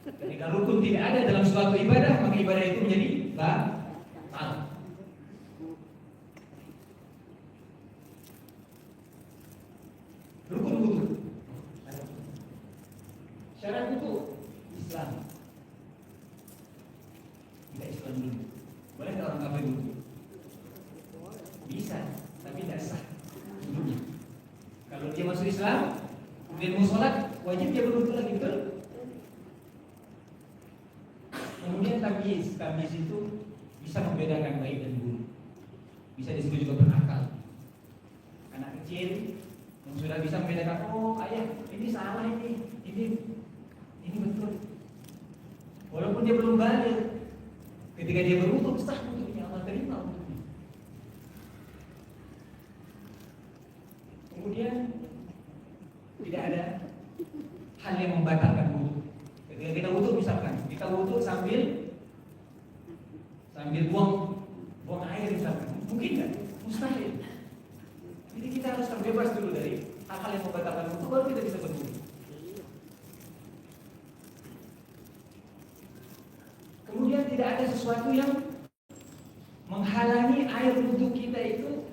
Ketika rukun tidak ada dalam suatu ibadah, maka ibadah itu menjadi batal. Rukun wudu. Syarat itu Islam. Tidak Islam dulu. Boleh tak orang kafir dulu? Bisa, tapi tidak sah dulunya. Kalau dia masuk Islam, kemudian mau sholat, wajib dia berwudu lagi, betul? Kemudian tamyiz itu bisa membedakan baik dan buruk. Bisa disebut juga berakal. Anak kecil yang sudah bisa membedakan, oh ayah ini salah ini betul. Walaupun dia belum balik, ketika dia berwudu sah wudunya, Allah terima wudunya. Kemudian tidak ada hal yang membatalkan wudu. Ketika kita wudu, misalkan kita wudu sambil buang air misalkan, mungkin kan? Mustahil. Jadi kita harus terbebas dulu dari hal-hal yang membatalkan wudu, baru kita bisa berwudu. Kemudian tidak ada sesuatu yang menghalangi air wudu kita itu,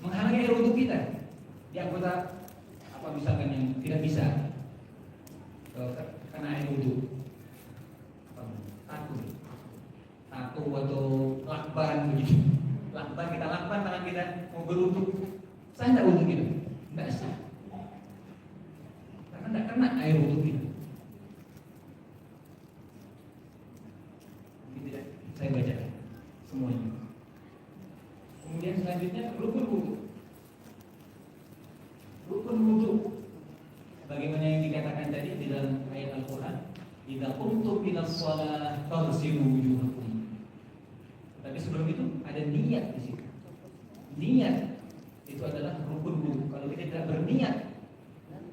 menghalangi air wudu kita di anggota apa misalkan yang tidak bisa karena air wudu, tato atau lakban begitu. Kita lakban tangan kita mau berwudu, sah tidak wudu kita? Tidak sah, karena tidak kena air wudu kita. Saya baca semuanya. Kemudian selanjutnya rukun wudu. Rukun wudu, bagaimana yang dikatakan tadi di dalam ayat Al-Quran, idza qumtum ilas shalah faghsilu wujuhakum. Tapi sebelum itu ada niat di situ. Niat itu adalah rukun wudu. Kalau kita tidak berniat,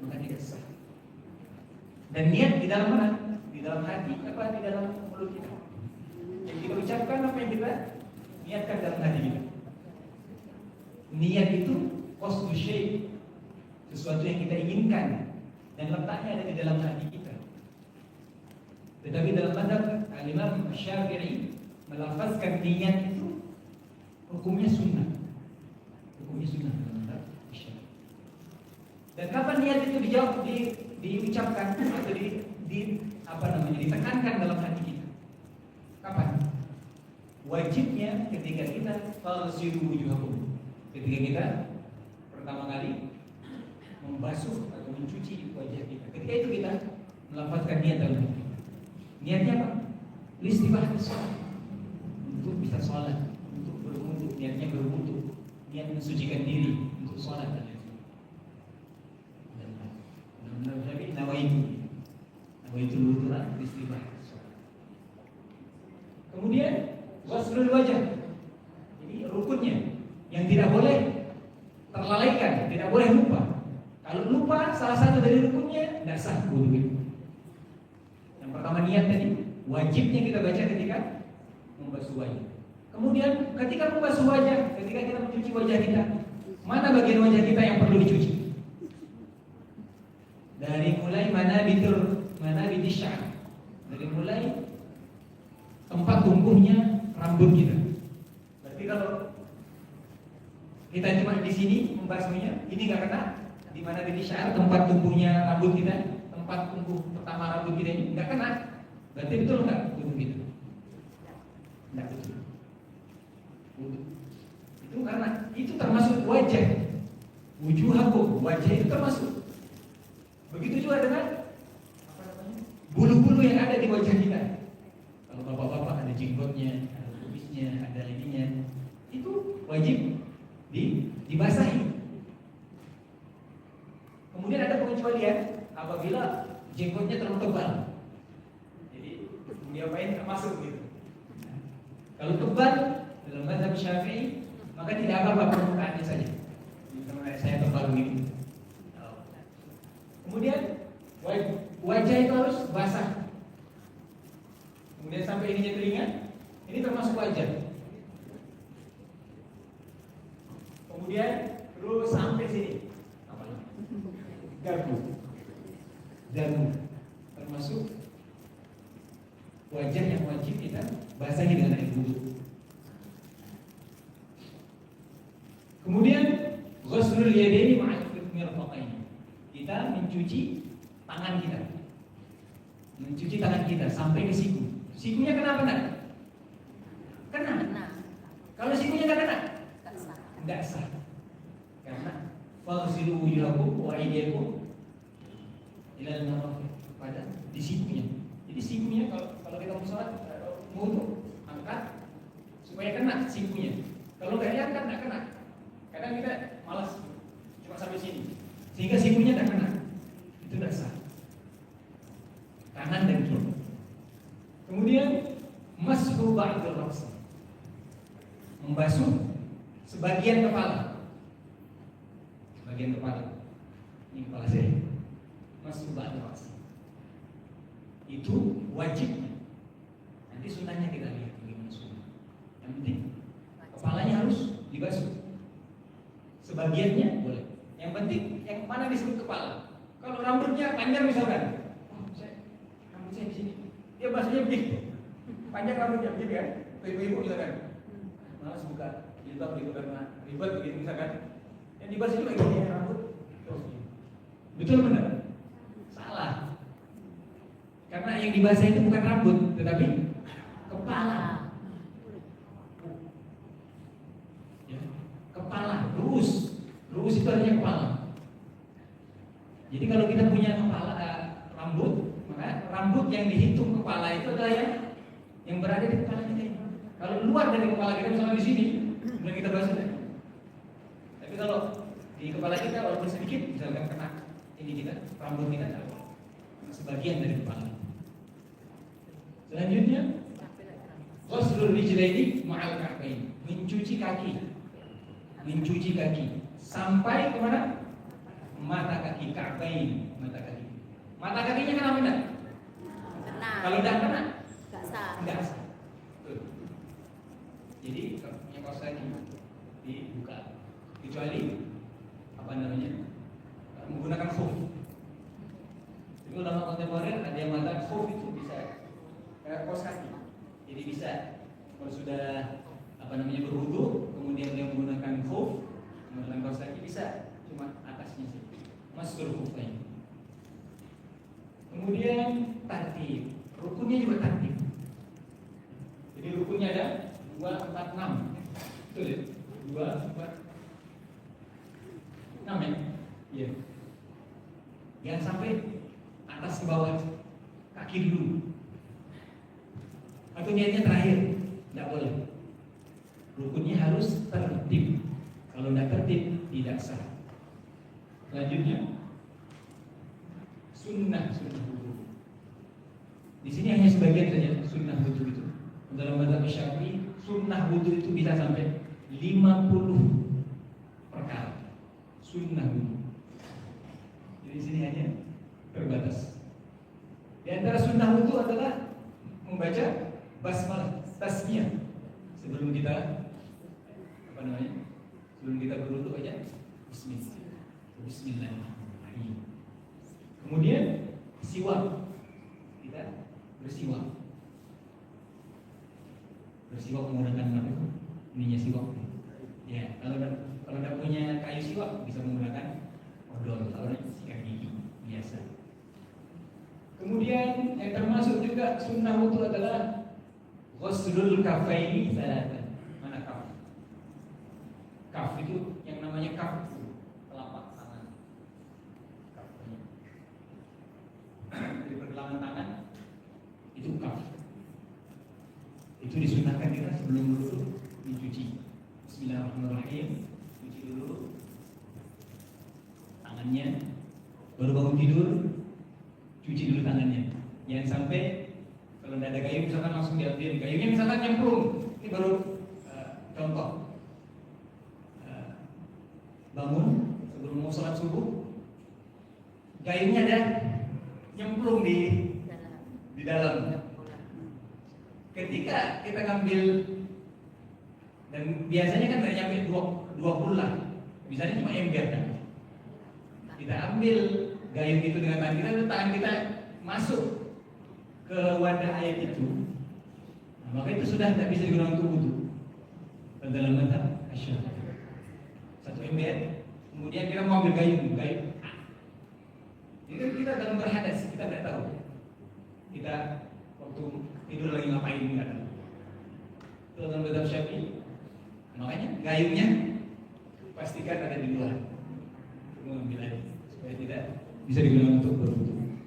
maka tidak sah. Dan niat di dalam mana? Di dalam hati apa di dalam mulut kita? Yang kita ucapkan apa yang kita niatkan dalam hati kita. Niat itu qasdu syai', sesuatu yang kita inginkan dan letaknya ada di dalam hati kita. Tetapi dalam mazhab Imam Syafi'i melafazkan niat itu hukumnya sunnah. Hukumnya sunnah dalam mazhab Syafi'i. Dan kapan niat itu dijawab, diucapkan atau ditekankan dalam hati kita? Kapan? Wajibnya ketika kita falsiru wujuhakum, ketika kita pertama kali membasuh atau mencuci wajah kita. Ketika itu kita melafazkan niat dalam hati. Niatnya apa? Listibah sholat, untuk bisa sholat, untuk berwudu, niatnya berwudu, niat mensucikan diri untuk sholat dan lain sebagainya. Nawaitu wudu'an listibah sholat. Kemudian ghuslul wajah. Jadi rukunnya yang tidak boleh terlalaikan, tidak boleh lupa. Kalau lupa salah satu dari rukunnya, tidak sah wudu itu. Yang pertama niat tadi, wajibnya kita baca ketika membasuh wajah. Kemudian ketika membasuh wajah, ketika kita mencuci wajah kita, mana bagian wajah kita yang perlu dicuci? Dari mulai manabidis sya'ar, dari mulai tempat tumbuhnya rambut kita. Berarti kalau kita cuma di sini membasuhnya, ini nggak kena. Di manabidis sya'ar, tempat tumbuhnya rambut kita, tempat tumbuh pertama rambut kita ini nggak kena. Berarti betul nggak wudu kita? Nggak betul. Wudu itu karena itu termasuk wajah. Wujuhakum, wajah itu termasuk. Begitu juga dengan bulu-bulu yang ada di wajah kita. Kalau bapak-bapak ada jenggotnya, ada kumisnya, ada ininya, itu wajib dibasahi. Kemudian ada pengecualian apabila jenggotnya terlalu tebal. Jadi diapain masuk gitu. Kalau tebal dalam mazhab Syafi'i, maka tidak apa-apa permukaannya saja. Misalnya saya tebal begini. Kemudian wajah itu harus basah. Kemudian sampai ininya telinga, ini termasuk wajah. Kemudian terus sampai sini, apa? Dagu, termasuk wajah yang wajib kita basahi dengan air wudu. Kemudian ghuslul yadaini ma'al mirfaqain. Kita mencuci tangan kita sampai ke siku. Sikunya kenapa nak? Kena. Kalau sikunya nggak kena, nggak sah. Karena faghsilu wujuhakum wa aydiyakum ila al-marafiq, pada di sikunya. Jadi sikunya kalau kita mau sholat, wudu, angkat supaya kena sikunya. Kalau nggak diangkat nggak kena. Kadang kita malas cuma sampai sini, sehingga sikunya tidak kena. Itu tidak sah. Kanan dan kiri. Kemudian mashu ba'dul ra's, membasuh sebagian kepala. Sebagian kepala. Ini kepala saya. Mashu ba'dul ra's. Itu wajibnya. Nanti sunnahnya kita lihat bagaimana sunnah. Yang penting kepalanya harus dibasuh. Sebagiannya boleh. Yang penting yang mana disebut kepala. Kalau rambutnya panjang misalkan, rambut saya di sini, dia basuhnya begini, panjang rambutnya begini kan, ibu-ibu misalkan, malas buka jilbab gitu karena ribet begitu misalkan, yang dibasuh juga gini rambut, terus betul benar? Salah. Karena yang dibasuh itu bukan rambut, tetapi kepala. Kepala, ruus itu artinya kepala. Jadi kalau kita punya kepala rambut, maka rambut yang dihitung kepala itu adalah yang berada di kepala kita ini. Kalau luar dari kepala kita, misalnya di sini, kemudian kita basuh. Tapi kalau di kepala kita walaupun sedikit, misalkan kena ini kita, rambut kita sebagian dari kepala. Selanjutnya, ghuslul rijlaini ma'al ka'bain, mencuci kaki sampai ke mana? Mata kaki, ka'bain, mata kaki. Mata kakinya kenapa enggak? Kena. Kalau enggak kena, Enggak sah. Tuh. Jadi yang kaos tadi dibuka, itu kecuali menggunakan khuf. Jadi ulama kontemporer ada yang mengatakan khuf itu bisa kaos kaki. Jadi bisa kalau sudah berwudu, kemudian dia menggunakan khuf, menggunakan kaos kaki bisa, cuma atasnya sih. Masuk khufnya. Kemudian tartib, rukunnya juga tartib. Jadi rukunnya ada 2, 4, 6. Betul ya? 2, 4, 6 ya? Iya. Jangan sampai atas ke bawah, kaki dulu. Atau niatnya terakhir, tidak boleh. Rukunnya harus tertib. Kalau tidak tertib, tidak sah. Selanjutnya, sunnah wudu. Di sini hanya sebagian saja sunnah wudu itu. Dalam mazhab Syafi'i, sunnah wudu itu bisa sampai 50 perkara. Sunnah wudu. Jadi di sini hanya terbatas. Di antara sunnah wudu adalah membaca basmalah, tasmiyah sebelum kita sebelum kita berwudu aja Bismillahirrahmanirrahim. Kemudian siwak, kita bersiwak menggunakan apa? Ininya siwak. Ya, kalau tidak punya kayu siwak bisa menggunakan odol atau sikat gigi biasa. Kemudian yang termasuk juga sunnah wudu adalah ghuslul kafaini salatan. Mana kaf? Kaf itu yang namanya kaf telapak tangan. Kafnya. Dari pergelangan tangan itu kaf. Itu disunahkan kita sebelum wudu dicuci. Bismillahirrahmanirrahim. Cuci dulu tangannya. Baru bangun tidur, cuci dulu tangannya. Jangan sampai kalau tidak ada kayu misalkan langsung diambil. Kayunya misalkan nyemplung. Ini baru contoh. Bangun sebelum mau sholat subuh, kayunya ada nyemplung di dalam. Ketika kita ngambil, dan biasanya kan tidak nyampe 20 lah, misalnya cuma ember kan. Kita ambil gayung itu dengan tangan kita masuk ke wadah air itu, maka itu sudah tidak bisa digunakan untuk wudu. Dalam mazhab Syafi'i. Satu ember, kemudian kita mau ambil gayung. Jadi kita dalam berhadas, kita tidak tahu. Kita waktu tidur lagi ngapain enggak tahu. Itu dalam mazhab Syafi'i. Makanya gayungnya pastikan ada di luar. Mengambil air supaya tidak bisa digunakan untuk berwudu.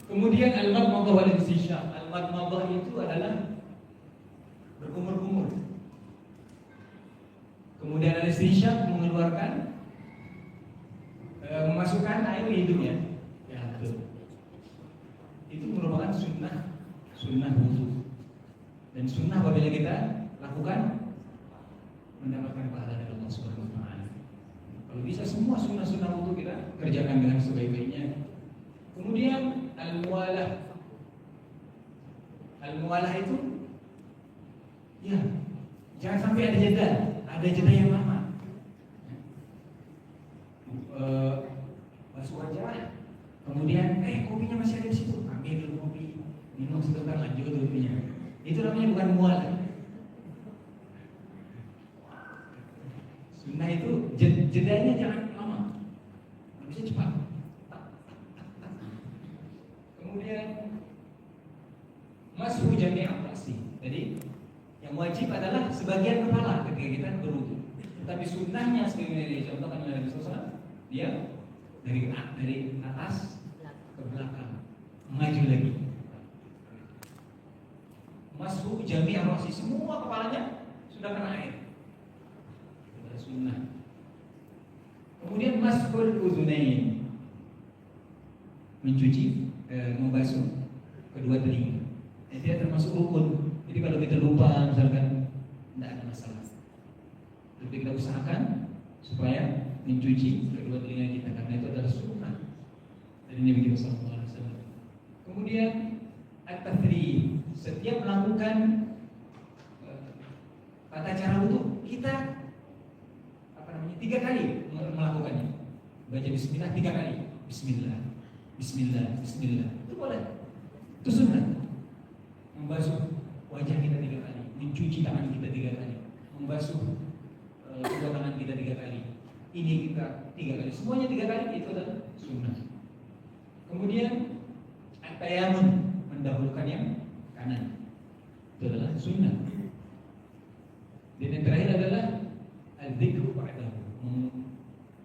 Kemudian al-madmadah wal istinsyaq. Al-madmadah itu adalah berkumur-kumur. Kemudian al-istinsyaq mengeluarkan memasukkan air di hidungnya. Ya, betul. Itu merupakan sunnah wudu. Dan sunnah apabila kita lakukan mendapatkan pahala dari Allah Subhanahu wa taala. Kalau bisa semua sunnah wudu kita kerjakan dengan sebaik-baiknya. Kemudian al-muwalah. Al-muwalah itu ya, jangan sampai ada jeda yang lama. Basuh wajah, kemudian kopinya masih ada di situ, ambil dulu kopi, minum sebentar lanjut kopinya. Itu namanya bukan muwalah. Sunnah itu jedanya jangan lama, bisa cepat. Kemudian masuk jami' al-ra'si. Jadi yang wajib adalah sebagian kepala ketika kita berwudu. Tetapi sunnahnya sebagaimana dicontohkan oleh Nabi SAW, dia dari atas ke belakang, maju lagi. Masuk jami' al-ra'si, semua kepalanya sudah kena air. Itu sunnah. Kemudian masukul uzunain, mencuci, membasuh kedua telinga. Dia termasuk rukun. Jadi kalau kita lupa misalkan, tidak ada masalah. Tapi kita usahakan supaya mencuci kedua telinga kita karena itu adalah sunnah dari Nabi Muhammad SAW. Kemudian at-tathrib, setiap melakukan tata cara wudu kita 3 3 kali melakukannya. Baca bismillah 3 kali. Bismillah, bismillah, bismillah. Itu boleh. Itu sunnah. Membasuh wajah kita 3 kali, mencuci tangan kita 3 kali, membasuh kedua tangan kita 3 kali. Ini kita 3 kali. Semuanya 3 kali itu adalah sunnah. Kemudian at-tayammum, mendahulukan yang kanan. Itu adalah sunnah. Dan yang terakhir adalah al-dzikru ba'dahu,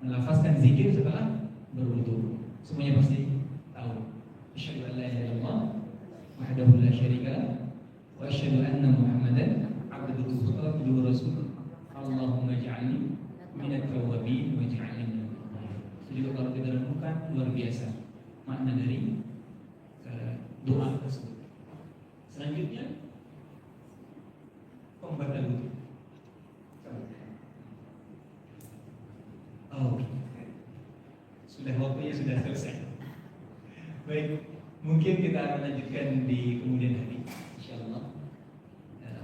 melafazkan zikir setelah berwudu. Semuanya pasti tahu. Asyhadu an la ilaha illallah wahdahu la syarika lah wa asyhadu anna Muhammadan abduhu wa rasuluh. Allahumma ij'alni minat tawwabin wa ij'alni minal mutatahhirin. Jadi kalau kita renungkan luar biasa makna dari doa tersebut. Selanjutnya pembatal wudu. Oh, sudah waktunya sudah selesai. Baik, mungkin kita akan lanjutkan di kemudian hari, insyaallah.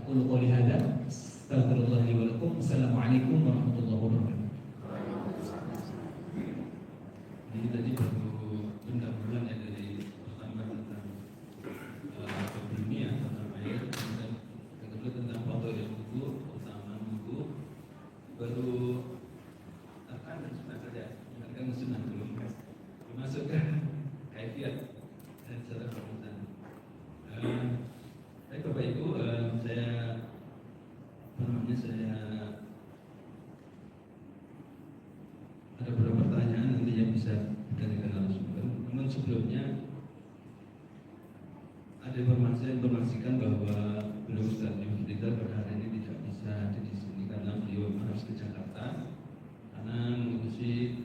Qul qouli hadza, astaghfirullah li wa lakum. Assalamualaikum warahmatullahi wabarakatuh. Ini tadi baru pendahuluan ya dari pertama tentang dunia tentang air, dan kedua tentang faktor yang wudu, utama wudu, baru akan dan sunnah saja. Ingatkan sunnah dulu, dimasukkan kaifiat dan secara perubahan. Baik Bapak Ibu, saya ada beberapa pertanyaan nantinya bisa kita langsungkan. Namun sebelumnya ada informasikan bahwa beliau Ustaz Yufidita pada hari ini tidak bisa hadir di sini karena beliau harus ke Jakarta karena mengurusi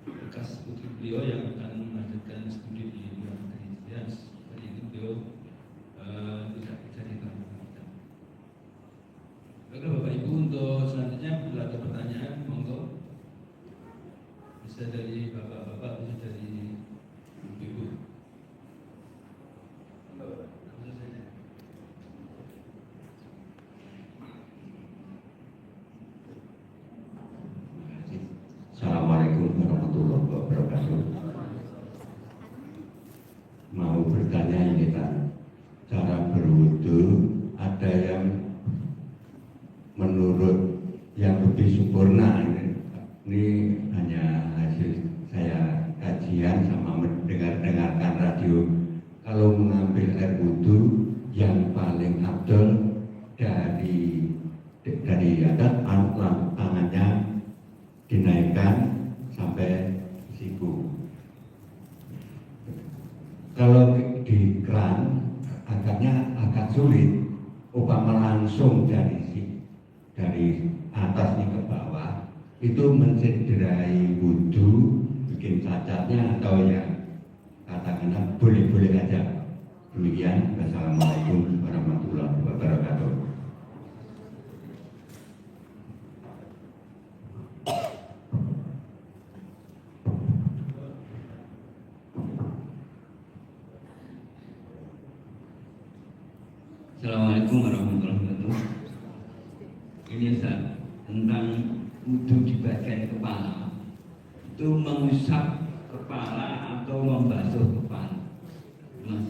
bekas putri beliau yang akan melanjutkan studi di luar negeri. Ya, hari ini beliau tidak bisa ditanggung. Baiklah Bapak Ibu, untuk selanjutnya bila ada pertanyaan, monggo bisa dari bapak-bapak, bisa dari ibu-ibu. Assalamualaikum warahmatullahi wabarakatuh. Mau bertanya ini Pak, cara berwudu ada yang menurut yang lebih sempurna ini hanya hasil saya kajian sama mendengarkan radio. Kalau mengambil air wudu yang paling afdol dari atas tangannya dinaikkan sampai siku. Kalau di keran agaknya agak sulit, umpama langsung dari atas nih ke bawah itu mencederai wudu, bikin cacatnya atau ya katakanlah boleh-boleh aja. Demikian, wassalamualaikum warahmatullahi wabarakatuh. Assalamualaikum warahmatullahi wabarakatuh. Ini Ustaz, tentang wudu di bagian kepala, itu mengusap kepala atau membasuh kepala, Mas?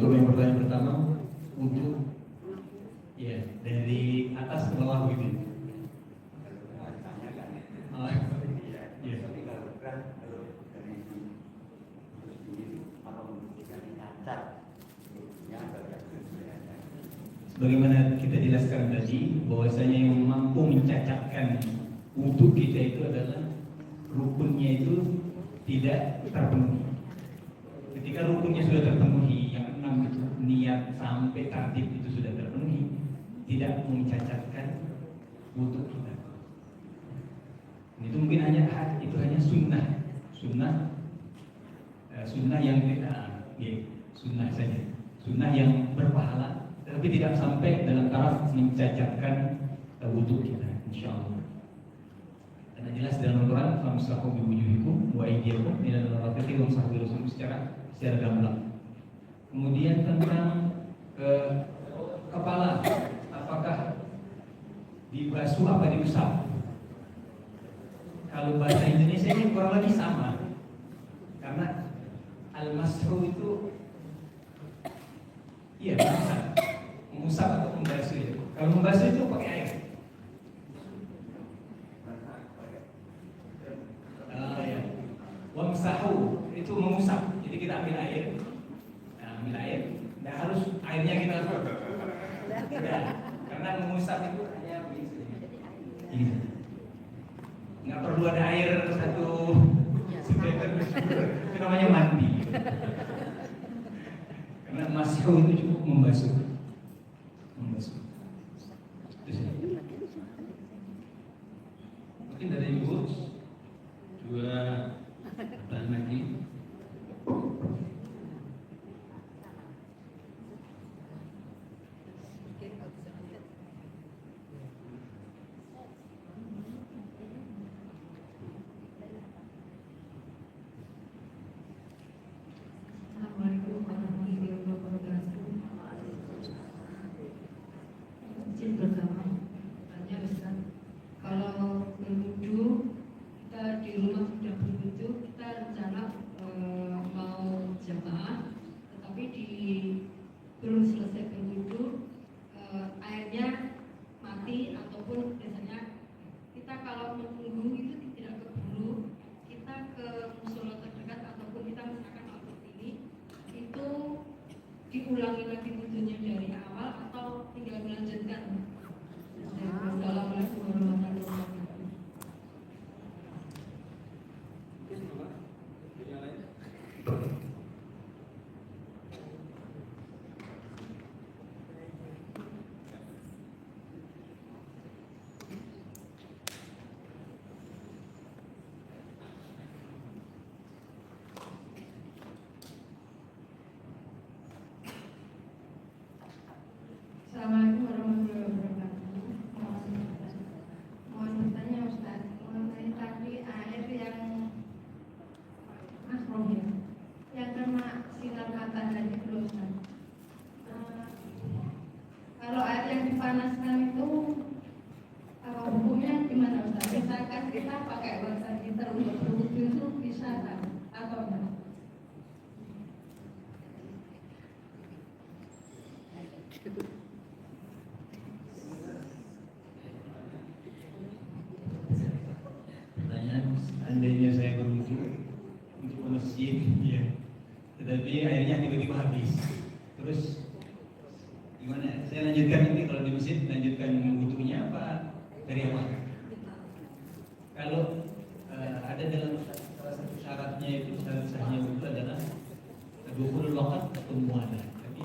Untuk yang pertanyaan pertama, wudu ya dari atas ke bawah gitu. Sebagaimana kita jelaskan tadi, bahwasanya yang mampu mencacatkan wudu kita itu adalah rukunnya itu tidak terpenuhi. Ketika rukunnya sudah terpenuhi, yang 6 itu niat sampai tartib itu sudah terpenuhi, tidak mencacatkan wudu kita. Itu mungkin hanya sunnah yang kita, sunnah saja, sunnah yang berpahala, tapi tidak sampai dalam taraf mencacatkan wudu kita, insyaallah. Karena jelas dalam Al-Quran, famsahu biwujuhikum wa aydiyakum ilal marafiqi wamsahu birusum secara gamblang. Kemudian tentang kepala, apakah dibasuh apa diusap? Kalau bahasa Indonesia ini kurang lebih sama, karena al-mashu itu iya mengusap atau membasuh itu. Kalau membasuh itu pakai air. Ya. Wamsahu itu mengusap. Jadi kita ambil air, nggak harus airnya kita tidak, karena mengusap itu hanya begitu. Ini nggak perlu ada air satu setetes, itu namanya mandi. Karena mashu itu cukup membasuh. Mungkin dari Ibu dua pertanyaan lagi. Assalamualaikum warahmatullahi wabarakatuh. Izin pertama, tanya Ustaz, kalau berwudu kita di rumah sudah berwudu, kita rencana mau jamaah, tetapi belum selesai berwudu, airnya mati ataupun biasanya kita kalau menunggu itu tidak keburu, kita ke musola terdekat ataupun kita misalkan itu diulangi lagi wudunya dari awal atau tinggal melanjutkan. Assalamualaikum warahmatullahi wabarakatuh. Assalamualaikum warahmatullahi wabarakatuh. Mohon bertanya Ustaz, mengenai tadi air yang makruh ya, yang kena sinar matahari dulu Ustaz. Kalau air yang dipanaskan itu apa hukumnya gimana Ustaz? Misalkan kita pakai water heater untuk berwudu itu bisa kan? Atau enggak? Seandainya saya berwudu untuk ke masjid, ya, tetapi airnya tiba-tiba habis, terus gimana? Saya lanjutkan nanti kalau di masjid, lanjutkan wudunya apa dari awal? Kalau ada dalam salah satu syaratnya itu syarat sahnya wudu adalah dukhulul waqt atau mualah. Tapi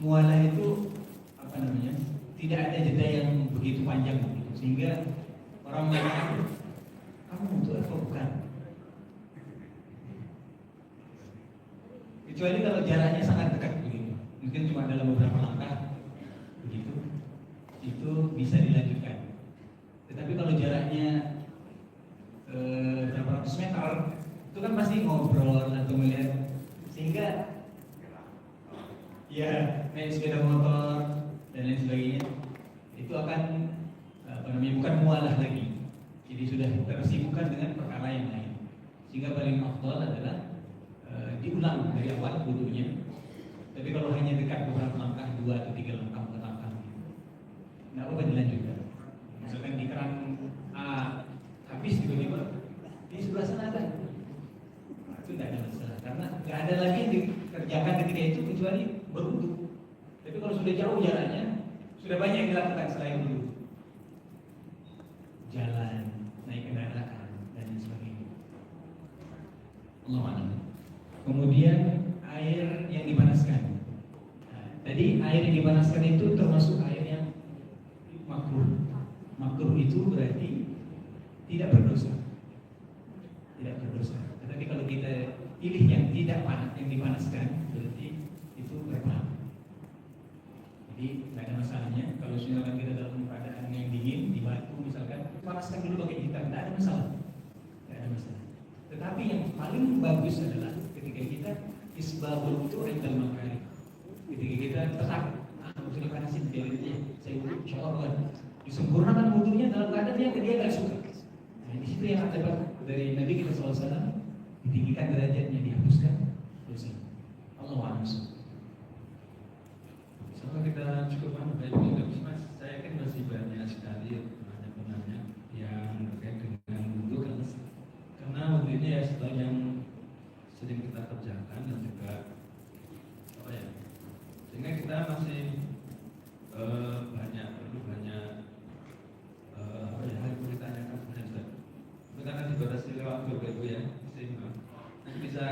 mualah itu apa namanya? Tidak ada jeda yang begitu panjang begitu, sehingga orang mengatakan, kamu untuk apa bukan? Kecuali kalau jaraknya sangat dekat begitu, mungkin cuma dalam beberapa langkah begitu, itu bisa dilanjutkan. Tetapi kalau jaraknya berapa ratus meter, itu kan pasti ngobrol atau melihat, sehingga ya naik sepeda motor dan lain sebagainya, itu akan bukan mualah lagi, jadi sudah tersibukkan dengan perkara yang lain, sehingga paling afdal adalah diulang dari awal wudunya. Tapi kalau hanya dekat beberapa langkah, 2 atau 3 langkah ke langkah, nggak apa-apa dilanjutkan. Misalkan di keran A habis tiba-tiba di sebelah sana ada, itu tidak ada masalah, karena nggak ada lagi yang dikerjakan ketika itu kecuali berwudu. Tapi kalau sudah jauh jaraknya, sudah banyak yang dilakukan selain wudu, jalan, naik kendaraan dan sebagainya. Allah a'lam. Kemudian air yang dipanaskan. Tadi air yang dipanaskan itu termasuk air yang makruh. Makruh itu berarti tidak berdosa. Tidak berdosa. Tetapi kalau kita pilih yang tidak panas, yang dipanaskan, berarti itu berpahala. Jadi nggak ada masalahnya. Kalau misalkan kita dalam keadaan yang dingin di batu misalkan, panaskan dulu pakai hitam, tidak ada masalah. Tidak ada masalah. Tetapi yang paling bagus adalah ketika kita isbahul itu indal makari. Ketika kita tetap, sudah panasin biarin aja. Saya wudhu, insya Allah disempurnakan wudhunya dalam keadaan dia nggak suka. Nah di situ yang ada dari Nabi kita SAW, ditinggikan derajatnya, dihapuskan dosa. Allah wa'alaikum. Sama kita cukup baik juga, Mas. Saya kan masih banyak sekali penanya-penanya yang terkait dengan wudhu karena wudhu ini ya setelah yang sering kita kerjakan dan juga apa ya, sehingga kita masih perlu banyak apa ya, harus ditanyakan sebenarnya. Itu karena dibatasi waktu Bapak Ibu ya, sehingga nanti bisa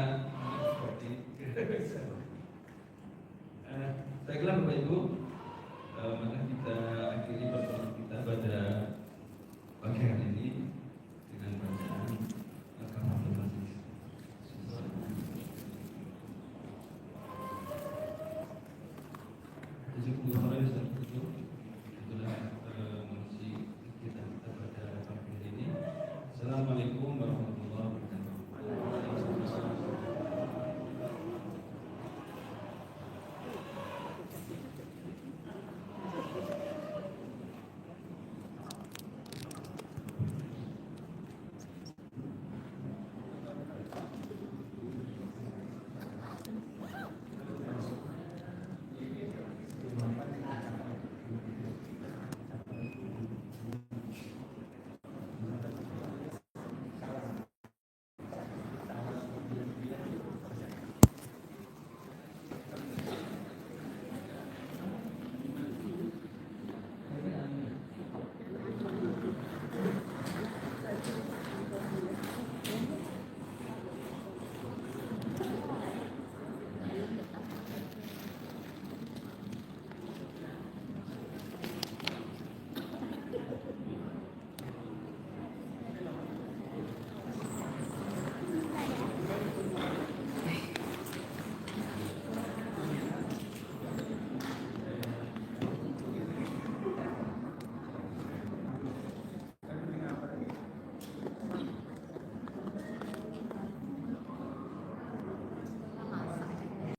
seperti saya kira Bapak Ibu